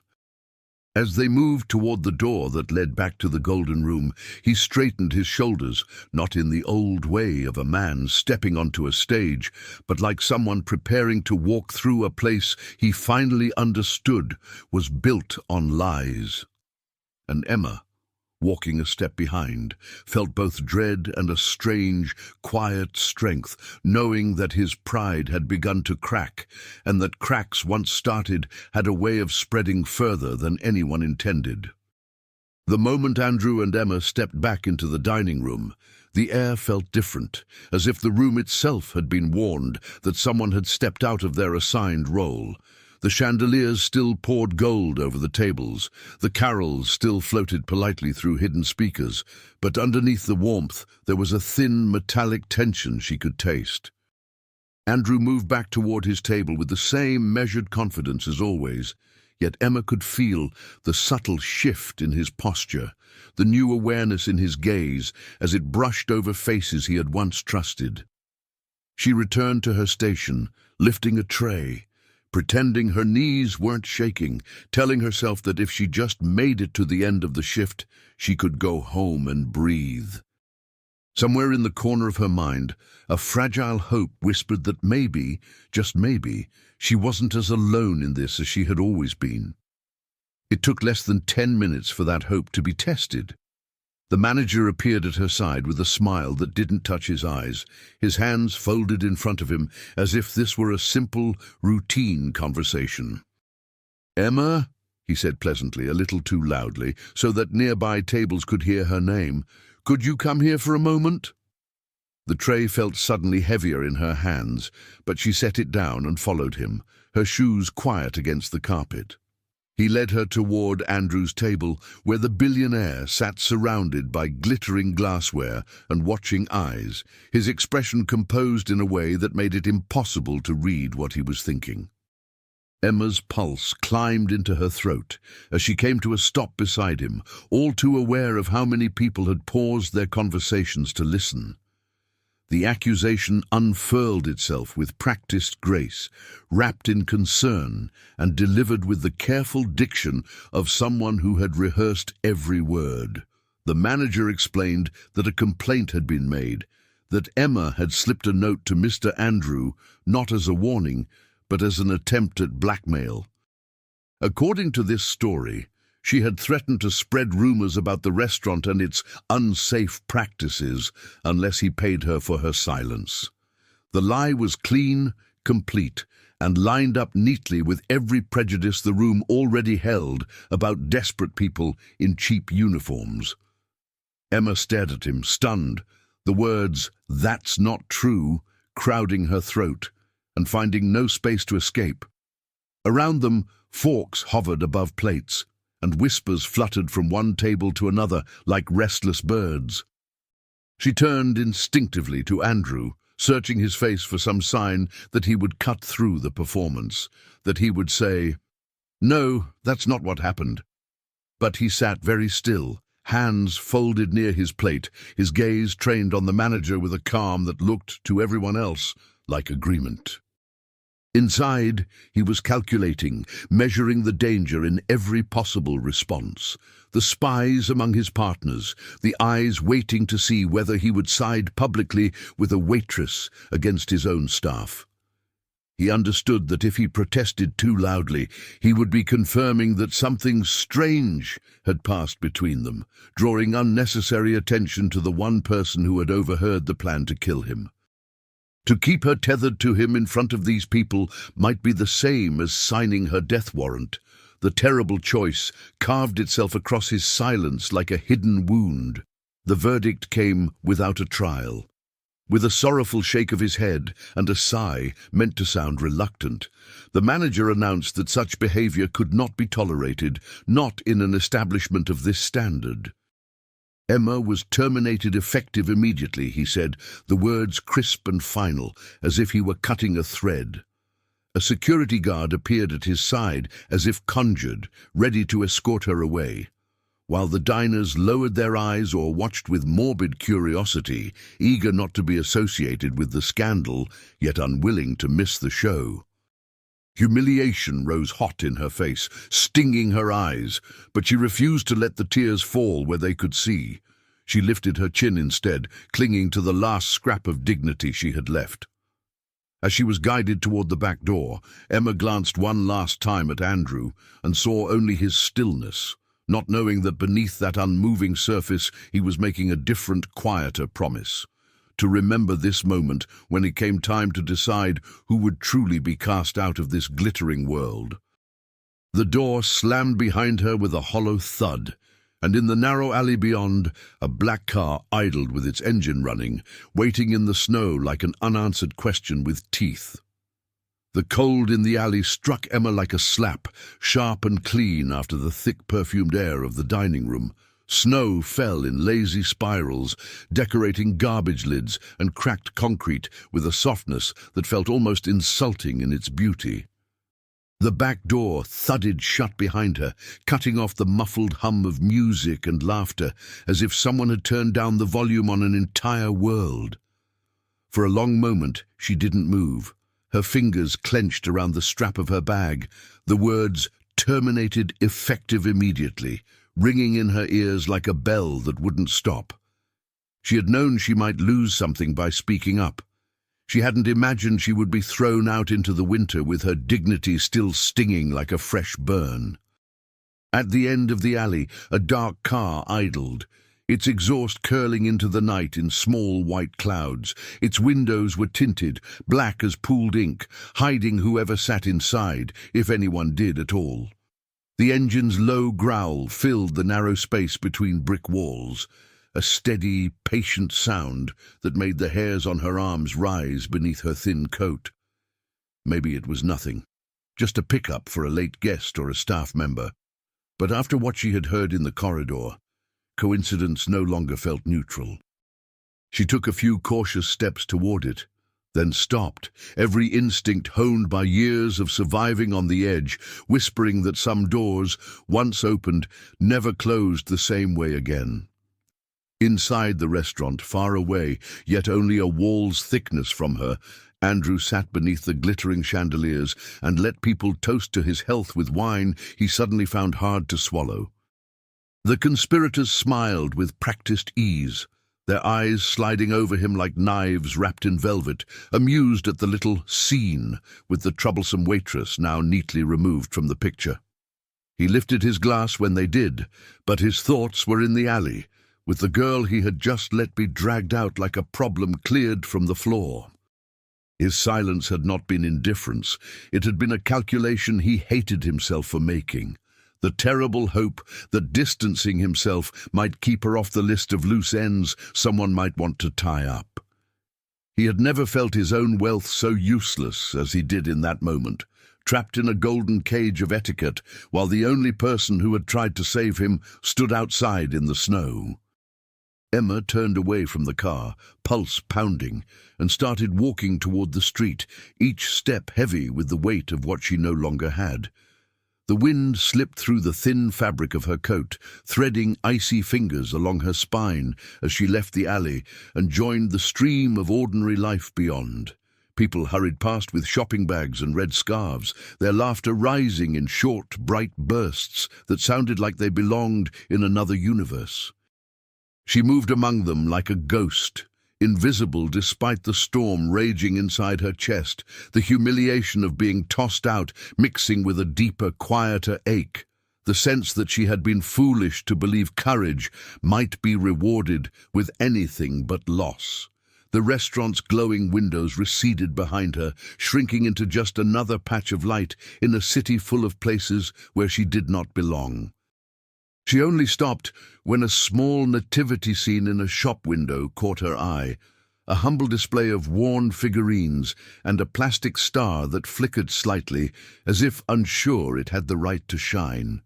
As they moved toward the door that led back to the Golden Room, he straightened his shoulders, not in the old way of a man stepping onto a stage, but like someone preparing to walk through a place he finally understood was built on lies. And Emma, walking a step behind, felt both dread and a strange, quiet strength, knowing that his pride had begun to crack, and that cracks once started had a way of spreading further than anyone intended. The moment Andrew and Emma stepped back into the dining room, the air felt different, as if the room itself had been warned that someone had stepped out of their assigned role. The chandeliers still poured gold over the tables, the carols still floated politely through hidden speakers, but underneath the warmth there was a thin metallic tension she could taste. Andrew moved back toward his table with the same measured confidence as always, yet Emma could feel the subtle shift in his posture, the new awareness in his gaze as it brushed over faces he had once trusted. She returned to her station, lifting a tray, pretending her knees weren't shaking, telling herself that if she just made it to the end of the shift, she could go home and breathe. Somewhere in the corner of her mind, a fragile hope whispered that maybe, just maybe, she wasn't as alone in this as she had always been. It took less than 10 minutes for that hope to be tested. The manager appeared at her side with a smile that didn't touch his eyes, his hands folded in front of him as if this were a simple, routine conversation. "Emma," he said pleasantly, a little too loudly, so that nearby tables could hear her name, "could you come here for a moment?" The tray felt suddenly heavier in her hands, but she set it down and followed him, her shoes quiet against the carpet. He led her toward Andrew's table, where the billionaire sat surrounded by glittering glassware and watching eyes, his expression composed in a way that made it impossible to read what he was thinking. Emma's pulse climbed into her throat as she came to a stop beside him, all too aware of how many people had paused their conversations to listen. The accusation unfurled itself with practiced grace, wrapped in concern, and delivered with the careful diction of someone who had rehearsed every word. The manager explained that a complaint had been made, that Emma had slipped a note to Mr. Andrew, not as a warning, but as an attempt at blackmail. According to this story, she had threatened to spread rumors about the restaurant and its unsafe practices unless he paid her for her silence. The lie was clean, complete, and lined up neatly with every prejudice the room already held about desperate people in cheap uniforms. Emma stared at him, stunned, the words, "That's not true," crowding her throat and finding no space to escape. Around them, forks hovered above plates, and whispers fluttered from one table to another like restless birds. She turned instinctively to Andrew, searching his face for some sign that he would cut through the performance, that he would say, "No, that's not what happened." But he sat very still, hands folded near his plate, his gaze trained on the manager with a calm that looked, to everyone else, like agreement. Inside, he was calculating, measuring the danger in every possible response. The spies among his partners, the eyes waiting to see whether he would side publicly with a waitress against his own staff. He understood that if he protested too loudly, he would be confirming that something strange had passed between them, drawing unnecessary attention to the one person who had overheard the plan to kill him. To keep her tethered to him in front of these people might be the same as signing her death warrant. The terrible choice carved itself across his silence like a hidden wound. The verdict came without a trial. With a sorrowful shake of his head and a sigh meant to sound reluctant, the manager announced that such behavior could not be tolerated, not in an establishment of this standard. Emma was terminated effective immediately, he said, the words crisp and final, as if he were cutting a thread. A security guard appeared at his side, as if conjured, ready to escort her away, while the diners lowered their eyes or watched with morbid curiosity, eager not to be associated with the scandal, yet unwilling to miss the show. Humiliation rose hot in her face, stinging her eyes, but she refused to let the tears fall where they could see. She lifted her chin instead, clinging to the last scrap of dignity she had left. As she was guided toward the back door, Emma glanced one last time at Andrew and saw only his stillness, not knowing that beneath that unmoving surface he was making a different, quieter promise. To remember this moment when it came time to decide who would truly be cast out of this glittering world. The door slammed behind her with a hollow thud, and in the narrow alley beyond, a black car idled with its engine running, waiting in the snow like an unanswered question with teeth. The cold in the alley struck Emma like a slap, sharp and clean after the thick perfumed air of the dining room. Snow fell in lazy spirals, decorating garbage lids and cracked concrete with a softness that felt almost insulting in its beauty. The back door thudded shut behind her, cutting off the muffled hum of music and laughter, as if someone had turned down the volume on an entire world. For a long moment, she didn't move, her fingers clenched around the strap of her bag, the words "terminated effective immediately," ringing in her ears like a bell that wouldn't stop. She had known she might lose something by speaking up. She hadn't imagined she would be thrown out into the winter with her dignity still stinging like a fresh burn. At the end of the alley, a dark car idled, its exhaust curling into the night in small white clouds. Its windows were tinted, black as pooled ink, hiding whoever sat inside, if anyone did at all. The engine's low growl filled the narrow space between brick walls, a steady, patient sound that made the hairs on her arms rise beneath her thin coat. Maybe it was nothing, just a pickup for a late guest or a staff member. But after what she had heard in the corridor, coincidence no longer felt neutral. She took a few cautious steps toward it, then stopped, every instinct honed by years of surviving on the edge, whispering that some doors, once opened, never closed the same way again. Inside the restaurant, far away, yet only a wall's thickness from her, Andrew sat beneath the glittering chandeliers and let people toast to his health with wine he suddenly found hard to swallow. The conspirators smiled with practiced ease, their eyes sliding over him like knives wrapped in velvet, amused at the little scene with the troublesome waitress now neatly removed from the picture. He lifted his glass when they did, but his thoughts were in the alley, with the girl he had just let be dragged out like a problem cleared from the floor. His silence had not been indifference, it had been a calculation he hated himself for making. The terrible hope that distancing himself might keep her off the list of loose ends someone might want to tie up. He had never felt his own wealth so useless as he did in that moment, trapped in a golden cage of etiquette, while the only person who had tried to save him stood outside in the snow. Emma turned away from the car, pulse pounding, and started walking toward the street, each step heavy with the weight of what she no longer had. The wind slipped through the thin fabric of her coat, threading icy fingers along her spine as she left the alley and joined the stream of ordinary life beyond. People hurried past with shopping bags and red scarves, their laughter rising in short, bright bursts that sounded like they belonged in another universe. She moved among them like a ghost, invisible despite the storm raging inside her chest, the humiliation of being tossed out mixing with a deeper, quieter ache, the sense that she had been foolish to believe courage might be rewarded with anything but loss. The restaurant's glowing windows receded behind her, shrinking into just another patch of light in a city full of places where she did not belong. She only stopped when a small nativity scene in a shop window caught her eye, a humble display of worn figurines and a plastic star that flickered slightly, as if unsure it had the right to shine.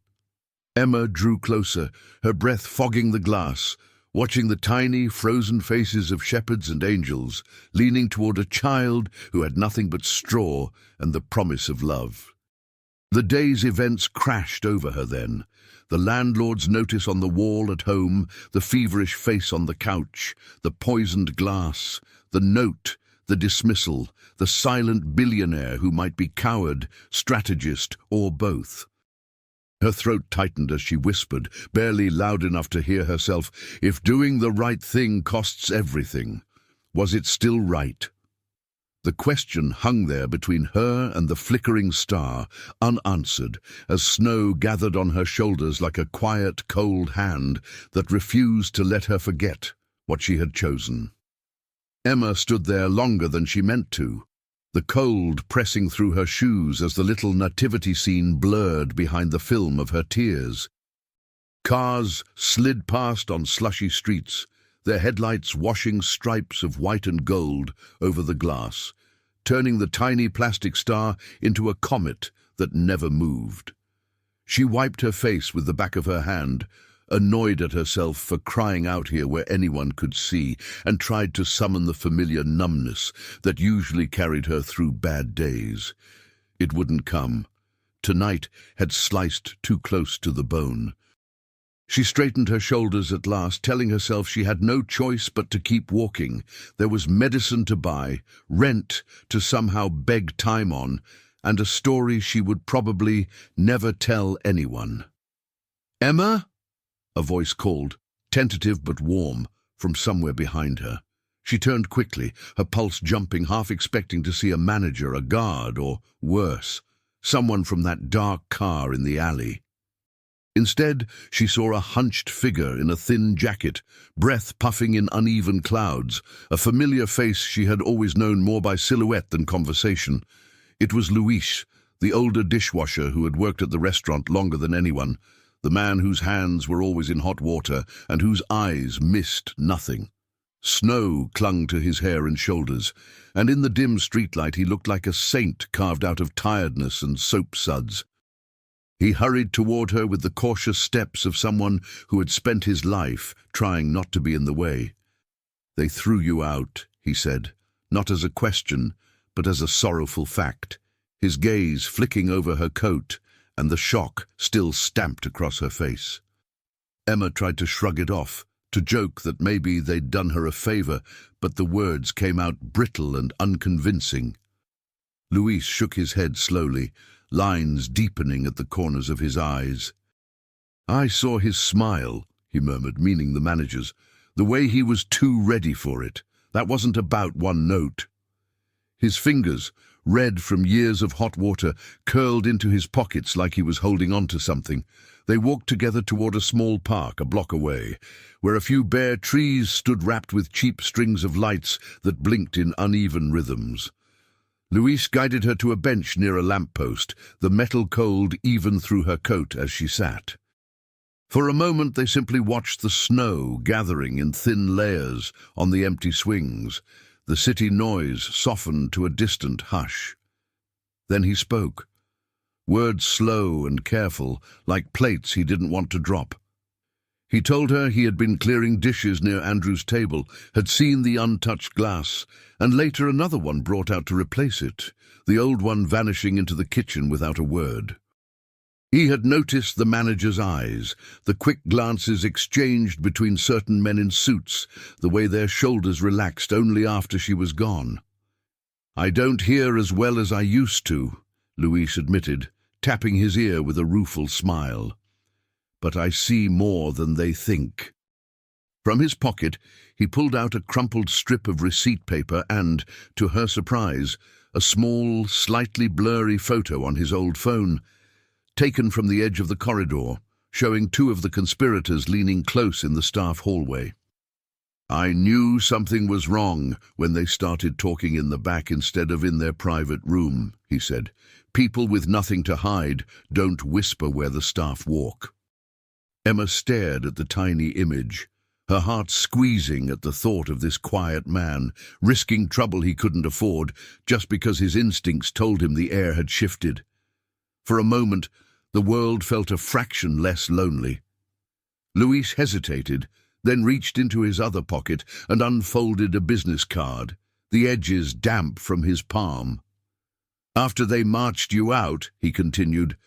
Emma drew closer, her breath fogging the glass, watching the tiny, frozen faces of shepherds and angels, leaning toward a child who had nothing but straw and the promise of love. The day's events crashed over her then. The landlord's notice on the wall at home, the feverish face on the couch, the poisoned glass, the note, the dismissal, the silent billionaire who might be coward, strategist, or both. Her throat tightened as she whispered, barely loud enough to hear herself, "If doing the right thing costs everything, was it still right?" The question hung there between her and the flickering star, unanswered, as snow gathered on her shoulders like a quiet, cold hand that refused to let her forget what she had chosen. Emma stood there longer than she meant to, the cold pressing through her shoes as the little nativity scene blurred behind the film of her tears. Cars slid past on slushy streets, their headlights washing stripes of white and gold over the glass, turning the tiny plastic star into a comet that never moved. She wiped her face with the back of her hand, annoyed at herself for crying out here where anyone could see, and tried to summon the familiar numbness that usually carried her through bad days. It wouldn't come. Tonight had sliced too close to the bone. She straightened her shoulders at last, telling herself she had no choice but to keep walking. There was medicine to buy, rent to somehow beg time on, and a story she would probably never tell anyone. "Emma?" a voice called, tentative but warm, from somewhere behind her. She turned quickly, her pulse jumping, half expecting to see a manager, a guard, or worse, someone from that dark car in the alley. Instead, she saw a hunched figure in a thin jacket, breath puffing in uneven clouds, a familiar face she had always known more by silhouette than conversation. It was Luis, the older dishwasher who had worked at the restaurant longer than anyone, the man whose hands were always in hot water and whose eyes missed nothing. Snow clung to his hair and shoulders, and in the dim streetlight he looked like a saint carved out of tiredness and soap suds. He hurried toward her with the cautious steps of someone who had spent his life trying not to be in the way. "They threw you out," he said, not as a question, but as a sorrowful fact, his gaze flicking over her coat and the shock still stamped across her face. Emma tried to shrug it off, to joke that maybe they'd done her a favor, but the words came out brittle and unconvincing. Luis shook his head slowly, lines deepening at the corners of his eyes. "I saw his smile," he murmured, meaning the manager's, "the way he was too ready for it. That wasn't about one note." His fingers, red from years of hot water, curled into his pockets like he was holding on to something. They walked together toward a small park a block away, where a few bare trees stood wrapped with cheap strings of lights that blinked in uneven rhythms. Luis guided her to a bench near a lamppost, the metal cold even through her coat as she sat. For a moment they simply watched the snow gathering in thin layers on the empty swings, the city noise softened to a distant hush. Then he spoke, words slow and careful, like plates he didn't want to drop. He told her he had been clearing dishes near Andrew's table, had seen the untouched glass, and later another one brought out to replace it, the old one vanishing into the kitchen without a word. He had noticed the manager's eyes, the quick glances exchanged between certain men in suits, the way their shoulders relaxed only after she was gone. "I don't hear as well as I used to," Luis admitted, tapping his ear with a rueful smile. "But I see more than they think." From his pocket, he pulled out a crumpled strip of receipt paper and, to her surprise, a small, slightly blurry photo on his old phone, taken from the edge of the corridor, showing two of the conspirators leaning close in the staff hallway. "I knew something was wrong when they started talking in the back instead of in their private room," he said. "People with nothing to hide don't whisper where the staff walk." Emma stared at the tiny image, her heart squeezing at the thought of this quiet man, risking trouble he couldn't afford just because his instincts told him the air had shifted. For a moment, the world felt a fraction less lonely. Luis hesitated, then reached into his other pocket and unfolded a business card, the edges damp from his palm. "After they marched you out," he continued,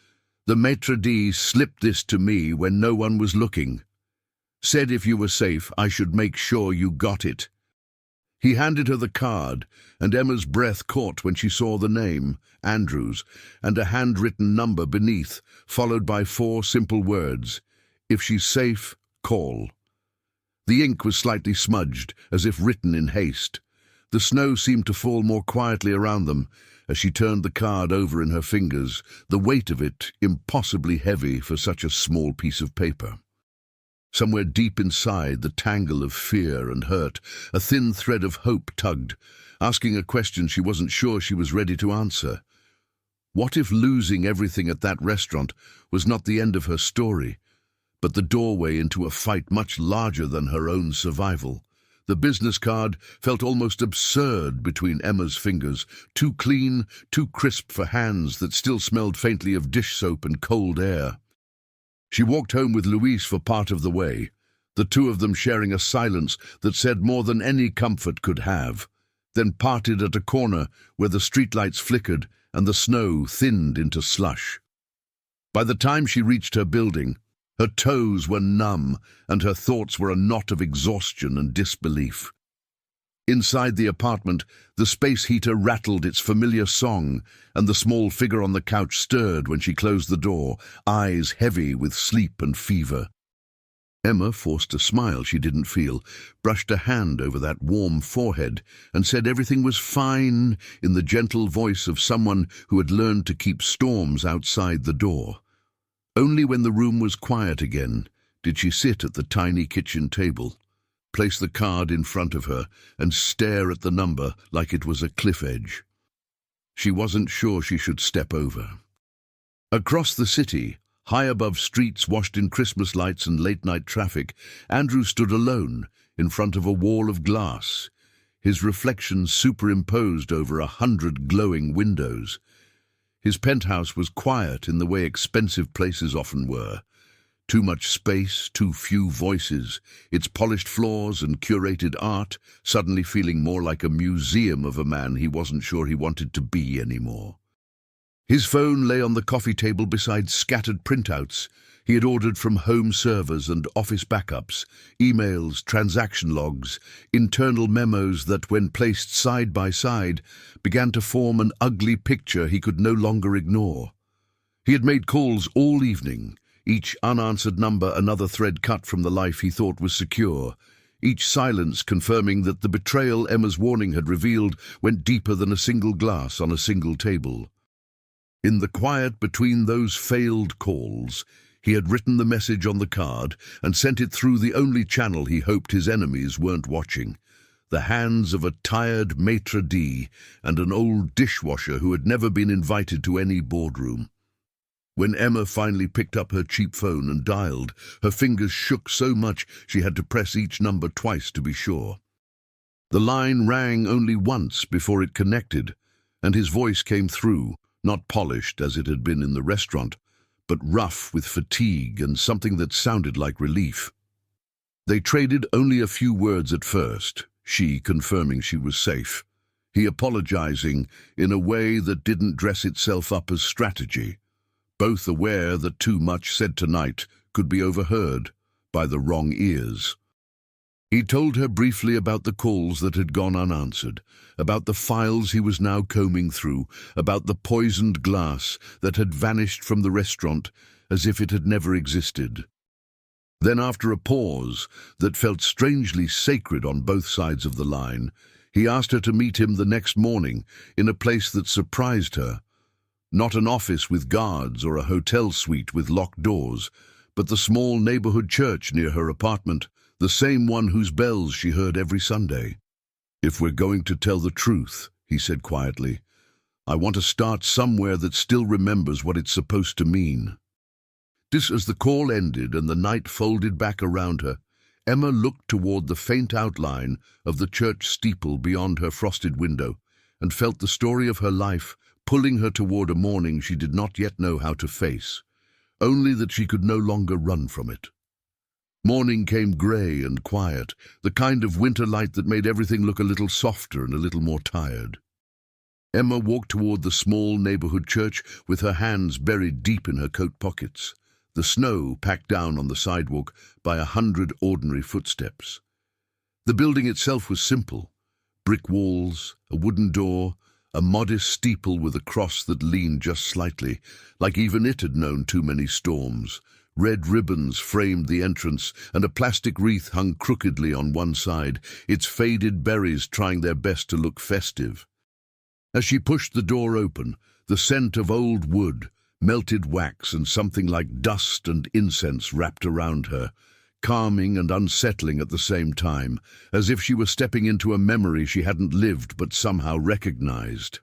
"the maitre d' slipped this to me when no one was looking. Said if you were safe, I should make sure you got it." He handed her the card, and Emma's breath caught when she saw the name, Andrews, and a handwritten number beneath, followed by 4 simple words: "If she's safe, call." The ink was slightly smudged, as if written in haste. The snow seemed to fall more quietly around them as she turned the card over in her fingers, the weight of it impossibly heavy for such a small piece of paper. Somewhere deep inside the tangle of fear and hurt, a thin thread of hope tugged, asking a question she wasn't sure she was ready to answer. What if losing everything at that restaurant was not the end of her story, but the doorway into a fight much larger than her own survival? The business card felt almost absurd between Emma's fingers, too clean, too crisp for hands that still smelled faintly of dish soap and cold air. She walked home with Luis for part of the way, the two of them sharing a silence that said more than any comfort could have, then parted at a corner where the streetlights flickered and the snow thinned into slush. By the time she reached her building, her toes were numb and her thoughts were a knot of exhaustion and disbelief. Inside the apartment, the space heater rattled its familiar song, and the small figure on the couch stirred when she closed the door, eyes heavy with sleep and fever. Emma forced a smile she didn't feel, brushed a hand over that warm forehead, and said everything was fine in the gentle voice of someone who had learned to keep storms outside the door. Only when the room was quiet again did she sit at the tiny kitchen table, place the card in front of her, and stare at the number like it was a cliff edge. She wasn't sure she should step over. Across the city, high above streets washed in Christmas lights and late-night traffic, Andrew stood alone in front of a wall of glass, his reflection superimposed over 100 glowing windows. His penthouse was quiet in the way expensive places often were. Too much space, too few voices, its polished floors and curated art suddenly feeling more like a museum of a man he wasn't sure he wanted to be anymore. His phone lay on the coffee table beside scattered printouts he had ordered from home servers and office backups, emails, transaction logs, internal memos that, when placed side by side, began to form an ugly picture he could no longer ignore. He had made calls all evening, each unanswered number another thread cut from the life he thought was secure, each silence confirming that the betrayal Emma's warning had revealed went deeper than a single glass on a single table. In the quiet between those failed calls, he had written the message on the card and sent it through the only channel he hoped his enemies weren't watching, the hands of a tired maitre d' and an old dishwasher who had never been invited to any boardroom. When Emma finally picked up her cheap phone and dialed, her fingers shook so much she had to press each number twice to be sure. The line rang only once before it connected, and his voice came through, not polished as it had been in the restaurant, but rough with fatigue and something that sounded like relief. They traded only a few words at first, she confirming she was safe, he apologizing in a way that didn't dress itself up as strategy, both aware that too much said tonight could be overheard by the wrong ears. He told her briefly about the calls that had gone unanswered, about the files he was now combing through, about the poisoned glass that had vanished from the restaurant as if it had never existed. Then, after a pause that felt strangely sacred on both sides of the line, he asked her to meet him the next morning in a place that surprised her. Not an office with guards or a hotel suite with locked doors, but the small neighborhood church near her apartment, the same one whose bells she heard every Sunday. "If we're going to tell the truth," he said quietly, "I want to start somewhere that still remembers what it's supposed to mean." Just as the call ended and the night folded back around her, Emma looked toward the faint outline of the church steeple beyond her frosted window and felt the story of her life pulling her toward a morning she did not yet know how to face, only that she could no longer run from it. Morning came grey and quiet, the kind of winter light that made everything look a little softer and a little more tired. Emma walked toward the small neighborhood church with her hands buried deep in her coat pockets, the snow packed down on the sidewalk by 100 ordinary footsteps. The building itself was simple: brick walls, a wooden door, a modest steeple with a cross that leaned just slightly, like even it had known too many storms. Red ribbons framed the entrance, and a plastic wreath hung crookedly on one side, its faded berries trying their best to look festive. As she pushed the door open, the scent of old wood, melted wax, and something like dust and incense wrapped around her, calming and unsettling at the same time, as if she were stepping into a memory she hadn't lived but somehow recognized.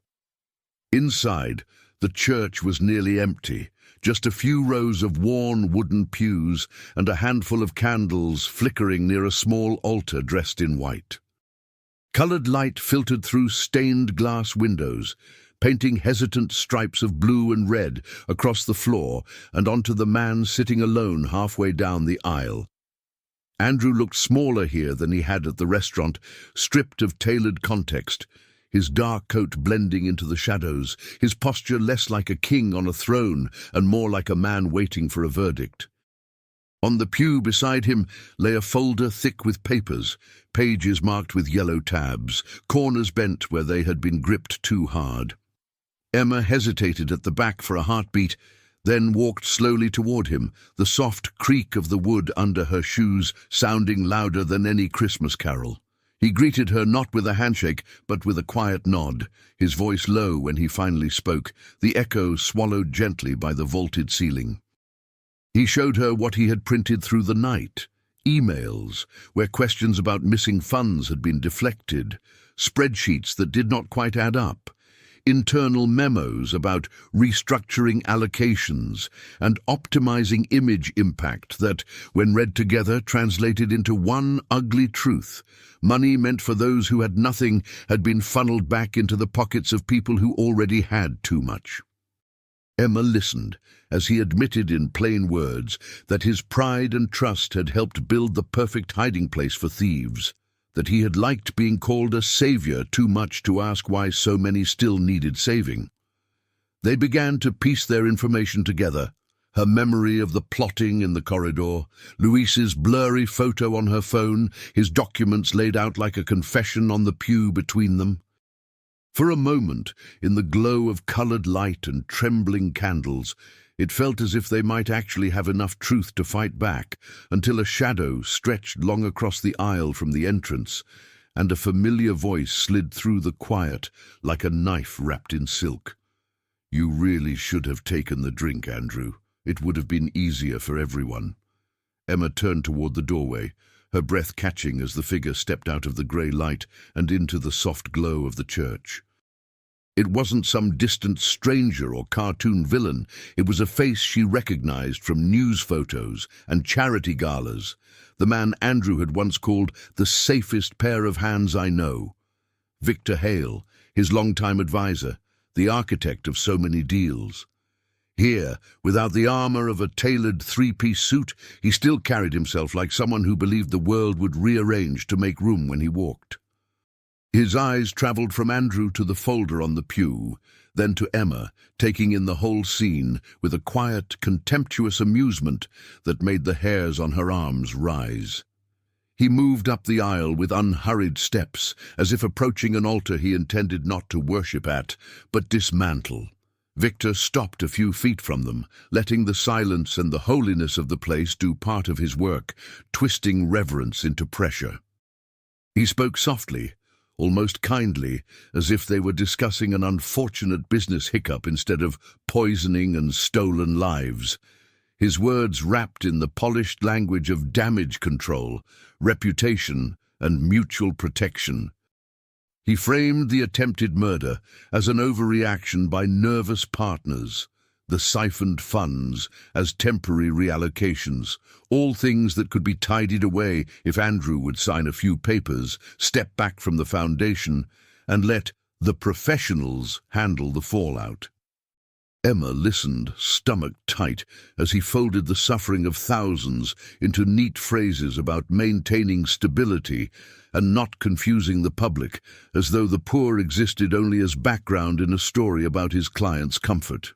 Inside, the church was nearly empty, just a few rows of worn wooden pews and a handful of candles flickering near a small altar dressed in white. Colored light filtered through stained glass windows, painting hesitant stripes of blue and red across the floor and onto the man sitting alone halfway down the aisle. Andrew looked smaller here than he had at the restaurant, stripped of tailored context, his dark coat blending into the shadows, his posture less like a king on a throne and more like a man waiting for a verdict. On the pew beside him lay a folder thick with papers, pages marked with yellow tabs, corners bent where they had been gripped too hard. Emma hesitated at the back for a heartbeat, then walked slowly toward him, the soft creak of the wood under her shoes sounding louder than any Christmas carol. He greeted her not with a handshake, but with a quiet nod, his voice low when he finally spoke, the echo swallowed gently by the vaulted ceiling. He showed her what he had printed through the night, emails, where questions about missing funds had been deflected, spreadsheets that did not quite add up, internal memos about restructuring allocations and optimizing image impact that, when read together, translated into one ugly truth. Money meant for those who had nothing had been funneled back into the pockets of people who already had too much. Emma listened as he admitted in plain words that his pride and trust had helped build the perfect hiding place for thieves, that he had liked being called a savior too much to ask why so many still needed saving. They began to piece their information together, her memory of the plotting in the corridor, Luis's blurry photo on her phone, his documents laid out like a confession on the pew between them. For a moment, in the glow of colored light and trembling candles, it felt as if they might actually have enough truth to fight back, until a shadow stretched long across the aisle from the entrance, and a familiar voice slid through the quiet like a knife wrapped in silk. "You really should have taken the drink, Andrew. It would have been easier for everyone." Emma turned toward the doorway, her breath catching as the figure stepped out of the grey light and into the soft glow of the church. It wasn't some distant stranger or cartoon villain. It was a face she recognized from news photos and charity galas, the man Andrew had once called the safest pair of hands I know. Victor Hale, his longtime advisor, the architect of so many deals. Here, without the armor of a tailored three-piece suit, he still carried himself like someone who believed the world would rearrange to make room when he walked. His eyes traveled from Andrew to the folder on the pew, then to Emma, taking in the whole scene with a quiet, contemptuous amusement that made the hairs on her arms rise. He moved up the aisle with unhurried steps, as if approaching an altar he intended not to worship at, but dismantle. Victor stopped a few feet from them, letting the silence and the holiness of the place do part of his work, twisting reverence into pressure. He spoke softly, almost kindly, as if they were discussing an unfortunate business hiccup instead of poisoning and stolen lives. His words wrapped in the polished language of damage control, reputation, and mutual protection. He framed the attempted murder as an overreaction by nervous partners, the siphoned funds as temporary reallocations, all things that could be tidied away if Andrew would sign a few papers, step back from the foundation, and let the professionals handle the fallout. Emma listened, stomach tight, as he folded the suffering of thousands into neat phrases about maintaining stability and not confusing the public, as though the poor existed only as background in a story about his client's comfort.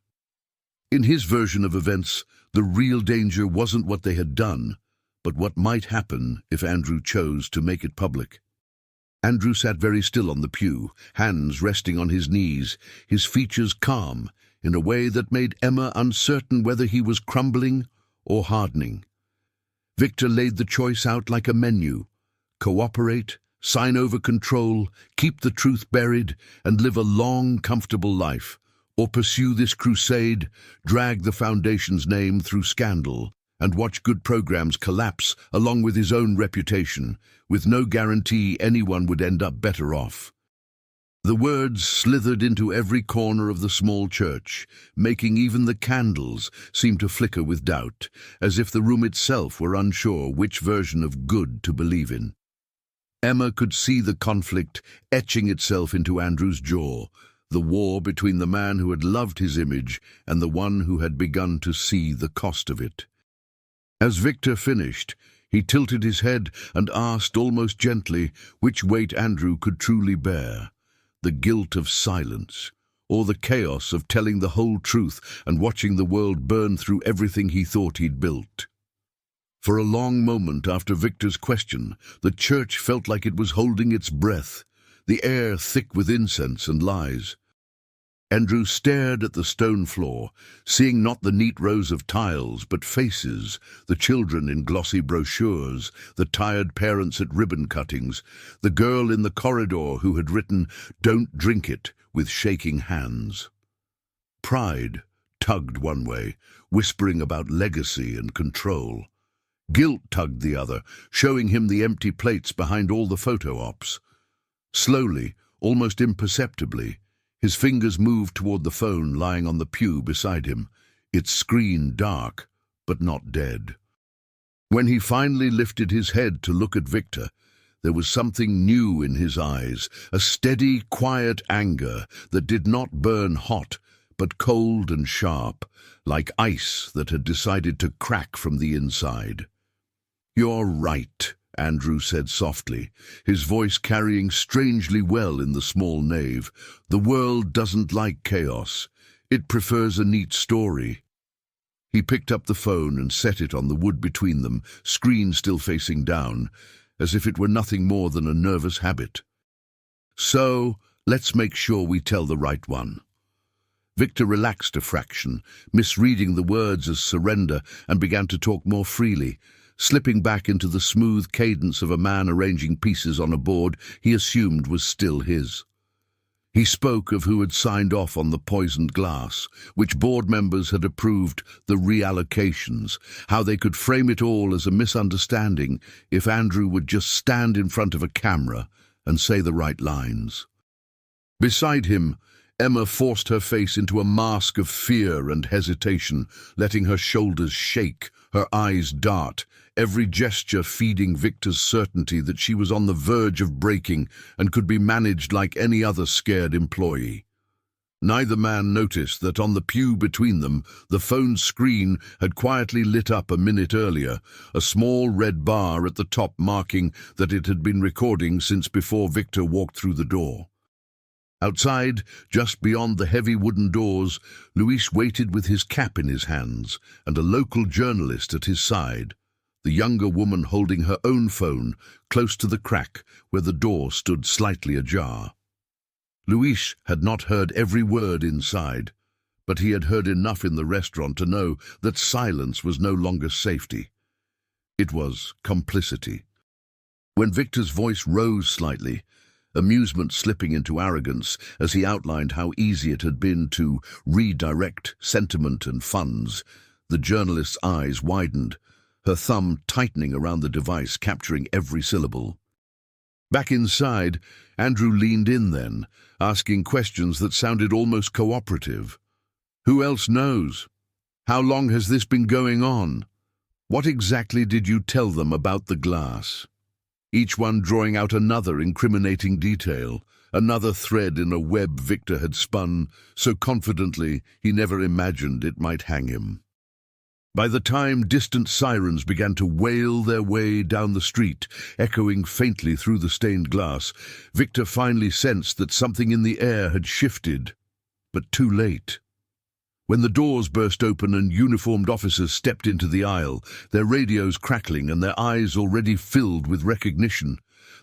In his version of events, the real danger wasn't what they had done, but what might happen if Andrew chose to make it public. Andrew sat very still on the pew, hands resting on his knees, his features calm, in a way that made Emma uncertain whether he was crumbling or hardening. Victor laid the choice out like a menu: cooperate, sign over control, keep the truth buried, and live a long, comfortable life, or pursue this crusade, drag the Foundation's name through scandal, and watch good programs collapse along with his own reputation, with no guarantee anyone would end up better off. The words slithered into every corner of the small church, making even the candles seem to flicker with doubt, as if the room itself were unsure which version of good to believe in. Emma could see the conflict etching itself into Andrew's jaw, the war between the man who had loved his image and the one who had begun to see the cost of it. As Victor finished, he tilted his head and asked almost gently which weight Andrew could truly bear: the guilt of silence, or the chaos of telling the whole truth and watching the world burn through everything he thought he'd built. For a long moment after Victor's question, the church felt like it was holding its breath, the air thick with incense and lies. Andrew stared at the stone floor, seeing not the neat rows of tiles, but faces, the children in glossy brochures, the tired parents at ribbon cuttings, the girl in the corridor who had written, "Don't drink it," with shaking hands. Pride tugged one way, whispering about legacy and control. Guilt tugged the other, showing him the empty plates behind all the photo ops. Slowly, almost imperceptibly, his fingers moved toward the phone lying on the pew beside him, its screen dark, but not dead. When he finally lifted his head to look at Victor, there was something new in his eyes, a steady, quiet anger that did not burn hot, but cold and sharp, like ice that had decided to crack from the inside. "You're right," Andrew said softly, his voice carrying strangely well in the small nave. "The world doesn't like chaos. It prefers a neat story." He picked up the phone and set it on the wood between them, screen still facing down, as if it were nothing more than a nervous habit. "So, let's make sure we tell the right one." Victor relaxed a fraction, misreading the words as surrender, and began to talk more freely, slipping back into the smooth cadence of a man arranging pieces on a board he assumed was still his. He spoke of who had signed off on the poisoned glass, which board members had approved the reallocations, how they could frame it all as a misunderstanding if Andrew would just stand in front of a camera and say the right lines. Beside him, Emma forced her face into a mask of fear and hesitation, letting her shoulders shake, her eyes dart, every gesture feeding Victor's certainty that she was on the verge of breaking and could be managed like any other scared employee. Neither man noticed that on the pew between them, the phone's screen had quietly lit up a minute earlier, a small red bar at the top marking that it had been recording since before Victor walked through the door. Outside, just beyond the heavy wooden doors, Luis waited with his cap in his hands and a local journalist at his side, the younger woman holding her own phone close to the crack where the door stood slightly ajar. Luis had not heard every word inside, but he had heard enough in the restaurant to know that silence was no longer safety. It was complicity. When Victor's voice rose slightly, amusement slipping into arrogance as he outlined how easy it had been to redirect sentiment and funds, the journalist's eyes widened, her thumb tightening around the device, capturing every syllable. Back inside, Andrew leaned in then, asking questions that sounded almost cooperative. Who else knows? How long has this been going on? What exactly did you tell them about the glass? Each one drawing out another incriminating detail, another thread in a web Victor had spun so confidently he never imagined it might hang him. By the time distant sirens began to wail their way down the street, echoing faintly through the stained glass, Victor finally sensed that something in the air had shifted, but too late. When the doors burst open and uniformed officers stepped into the aisle, their radios crackling and their eyes already filled with recognition,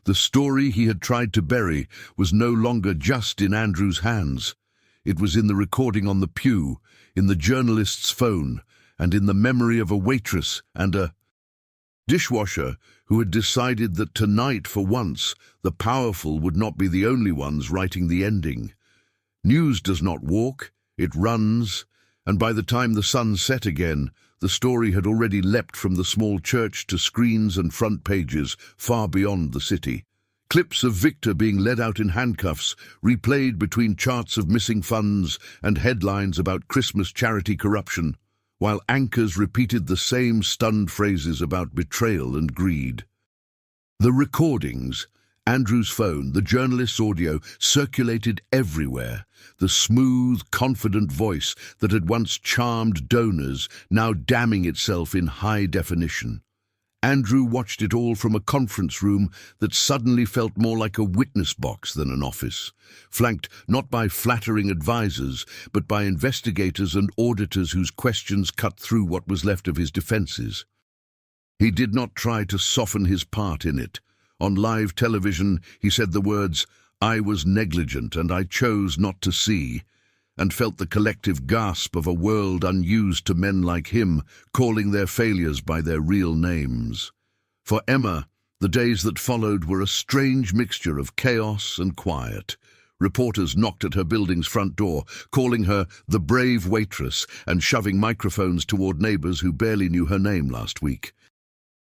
the story he had tried to bury was no longer just in Andrew's hands. It was in the recording on the pew, in the journalist's phone, and in the memory of a waitress and a dishwasher who had decided that tonight, for once, the powerful would not be the only ones writing the ending. News does not walk, it runs, and by the time the sun set again, the story had already leapt from the small church to screens and front pages far beyond the city. Clips of Victor being led out in handcuffs, replayed between charts of missing funds and headlines about Christmas charity corruption, while anchors repeated the same stunned phrases about betrayal and greed. The recordings, Andrew's phone, the journalist's audio, circulated everywhere, the smooth, confident voice that had once charmed donors, now damning itself in high definition. Andrew watched it all from a conference room that suddenly felt more like a witness box than an office, flanked not by flattering advisors, but by investigators and auditors whose questions cut through what was left of his defenses. He did not try to soften his part in it. On live television, he said the words, "I was negligent and I chose not to see," and felt the collective gasp of a world unused to men like him, calling their failures by their real names. For Emma, the days that followed were a strange mixture of chaos and quiet. Reporters knocked at her building's front door, calling her the brave waitress and shoving microphones toward neighbors who barely knew her name last week.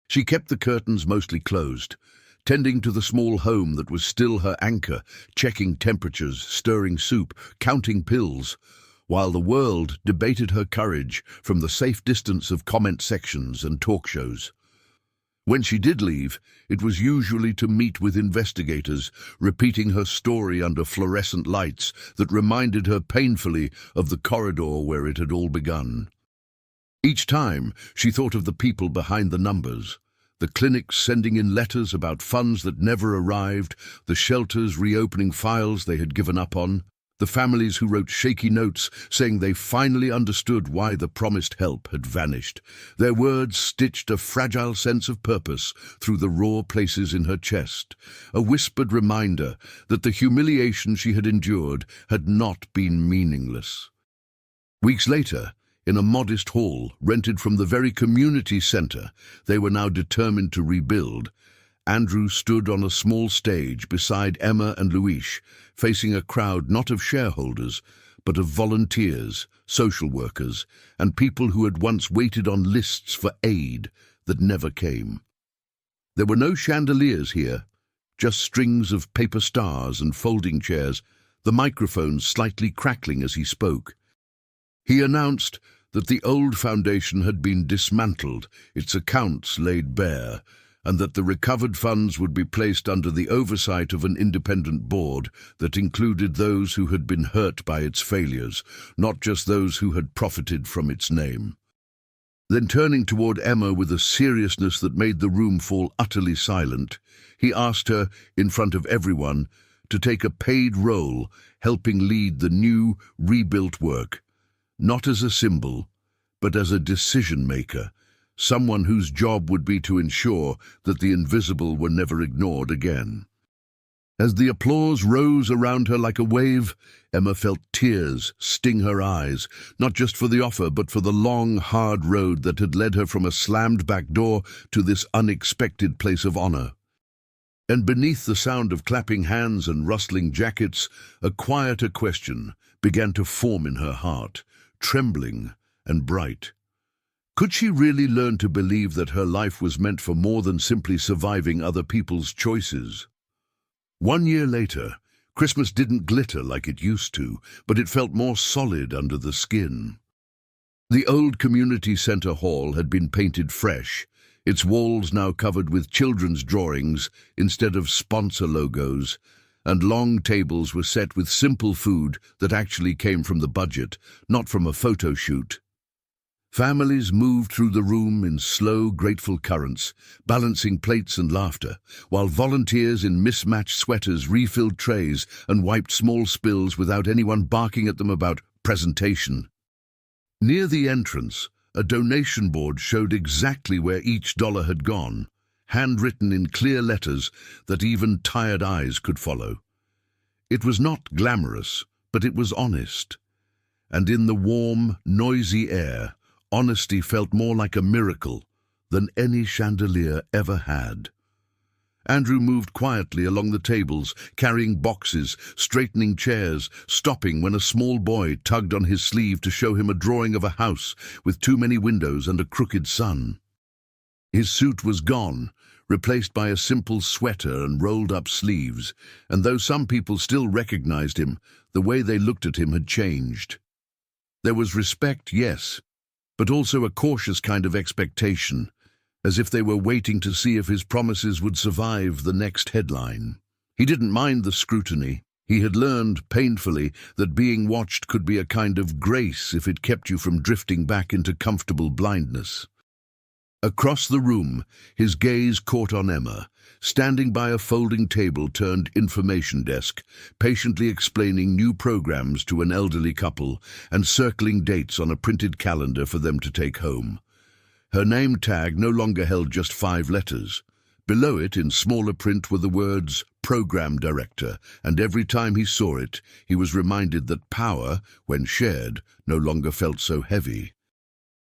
She kept the curtains mostly closed, tending to the small home that was still her anchor, checking temperatures, stirring soup, counting pills, while the world debated her courage from the safe distance of comment sections and talk shows. When she did leave, it was usually to meet with investigators, repeating her story under fluorescent lights that reminded her painfully of the corridor where it had all begun. Each time, she thought of the people behind the numbers. The clinics sending in letters about funds that never arrived, the shelters reopening files they had given up on, the families who wrote shaky notes saying they finally understood why the promised help had vanished. Their words stitched a fragile sense of purpose through the raw places in her chest, a whispered reminder that the humiliation she had endured had not been meaningless. Weeks later, in a modest hall rented from the very community centre they were now determined to rebuild, Andrew stood on a small stage beside Emma and Luis, facing a crowd not of shareholders, but of volunteers, social workers, and people who had once waited on lists for aid that never came. There were no chandeliers here, just strings of paper stars and folding chairs, the microphone slightly crackling as he spoke. He announced that the old foundation had been dismantled, its accounts laid bare, and that the recovered funds would be placed under the oversight of an independent board that included those who had been hurt by its failures, not just those who had profited from its name. Then turning toward Emma with a seriousness that made the room fall utterly silent, he asked her, in front of everyone, to take a paid role helping lead the new, rebuilt work, not as a symbol, but as a decision-maker, someone whose job would be to ensure that the invisible were never ignored again. As the applause rose around her like a wave, Emma felt tears sting her eyes, not just for the offer, but for the long, hard road that had led her from a slammed back door to this unexpected place of honor. And beneath the sound of clapping hands and rustling jackets, a quieter question began to form in her heart, trembling and bright. Could she really learn to believe that her life was meant for more than simply surviving other people's choices? 1 year later, Christmas didn't glitter like it used to, but it felt more solid under the skin. The old community center hall had been painted fresh, its walls now covered with children's drawings instead of sponsor logos, and long tables were set with simple food that actually came from the budget, not from a photo shoot. Families moved through the room in slow, grateful currents, balancing plates and laughter, while volunteers in mismatched sweaters refilled trays and wiped small spills without anyone barking at them about presentation. Near the entrance, a donation board showed exactly where each dollar had gone, handwritten in clear letters that even tired eyes could follow. It was not glamorous, but it was honest. And in the warm, noisy air, honesty felt more like a miracle than any chandelier ever had. Andrew moved quietly along the tables, carrying boxes, straightening chairs, stopping when a small boy tugged on his sleeve to show him a drawing of a house with too many windows and a crooked sun. His suit was gone, replaced by a simple sweater and rolled-up sleeves, and though some people still recognized him, the way they looked at him had changed. There was respect, yes, but also a cautious kind of expectation, as if they were waiting to see if his promises would survive the next headline. He didn't mind the scrutiny. He had learned, painfully, that being watched could be a kind of grace if it kept you from drifting back into comfortable blindness. Across the room, his gaze caught on Emma, standing by a folding table turned information desk, patiently explaining new programs to an elderly couple and circling dates on a printed calendar for them to take home. Her name tag no longer held just 5 letters. Below it, in smaller print, were the words Program Director, and every time he saw it, he was reminded that power, when shared, no longer felt so heavy.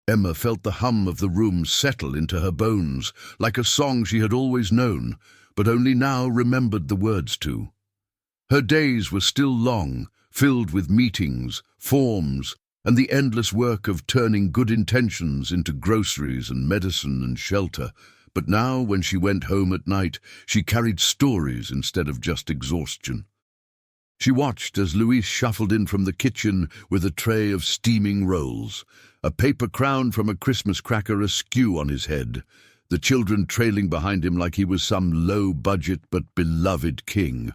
Emma felt the hum of the room settle into her bones, like a song she had always known, but only now remembered the words to. Her days were still long, filled with meetings, forms, and the endless work of turning good intentions into groceries and medicine and shelter. But now, when she went home at night, she carried stories instead of just exhaustion. She watched as Luis shuffled in from the kitchen with a tray of steaming rolls, a paper crown from a Christmas cracker askew on his head, the children trailing behind him like he was some low-budget but beloved king.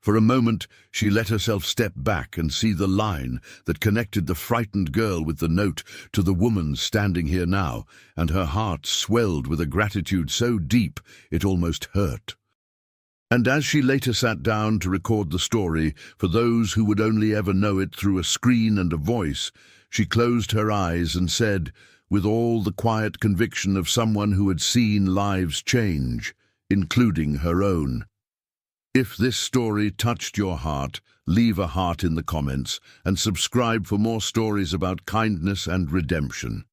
For a moment, she let herself step back and see the line that connected the frightened girl with the note to the woman standing here now, and her heart swelled with a gratitude so deep it almost hurt. And as she later sat down to record the story for those who would only ever know it through a screen and a voice, she closed her eyes and said, with all the quiet conviction of someone who had seen lives change, including her own, "If this story touched your heart, leave a heart in the comments and subscribe for more stories about kindness and redemption."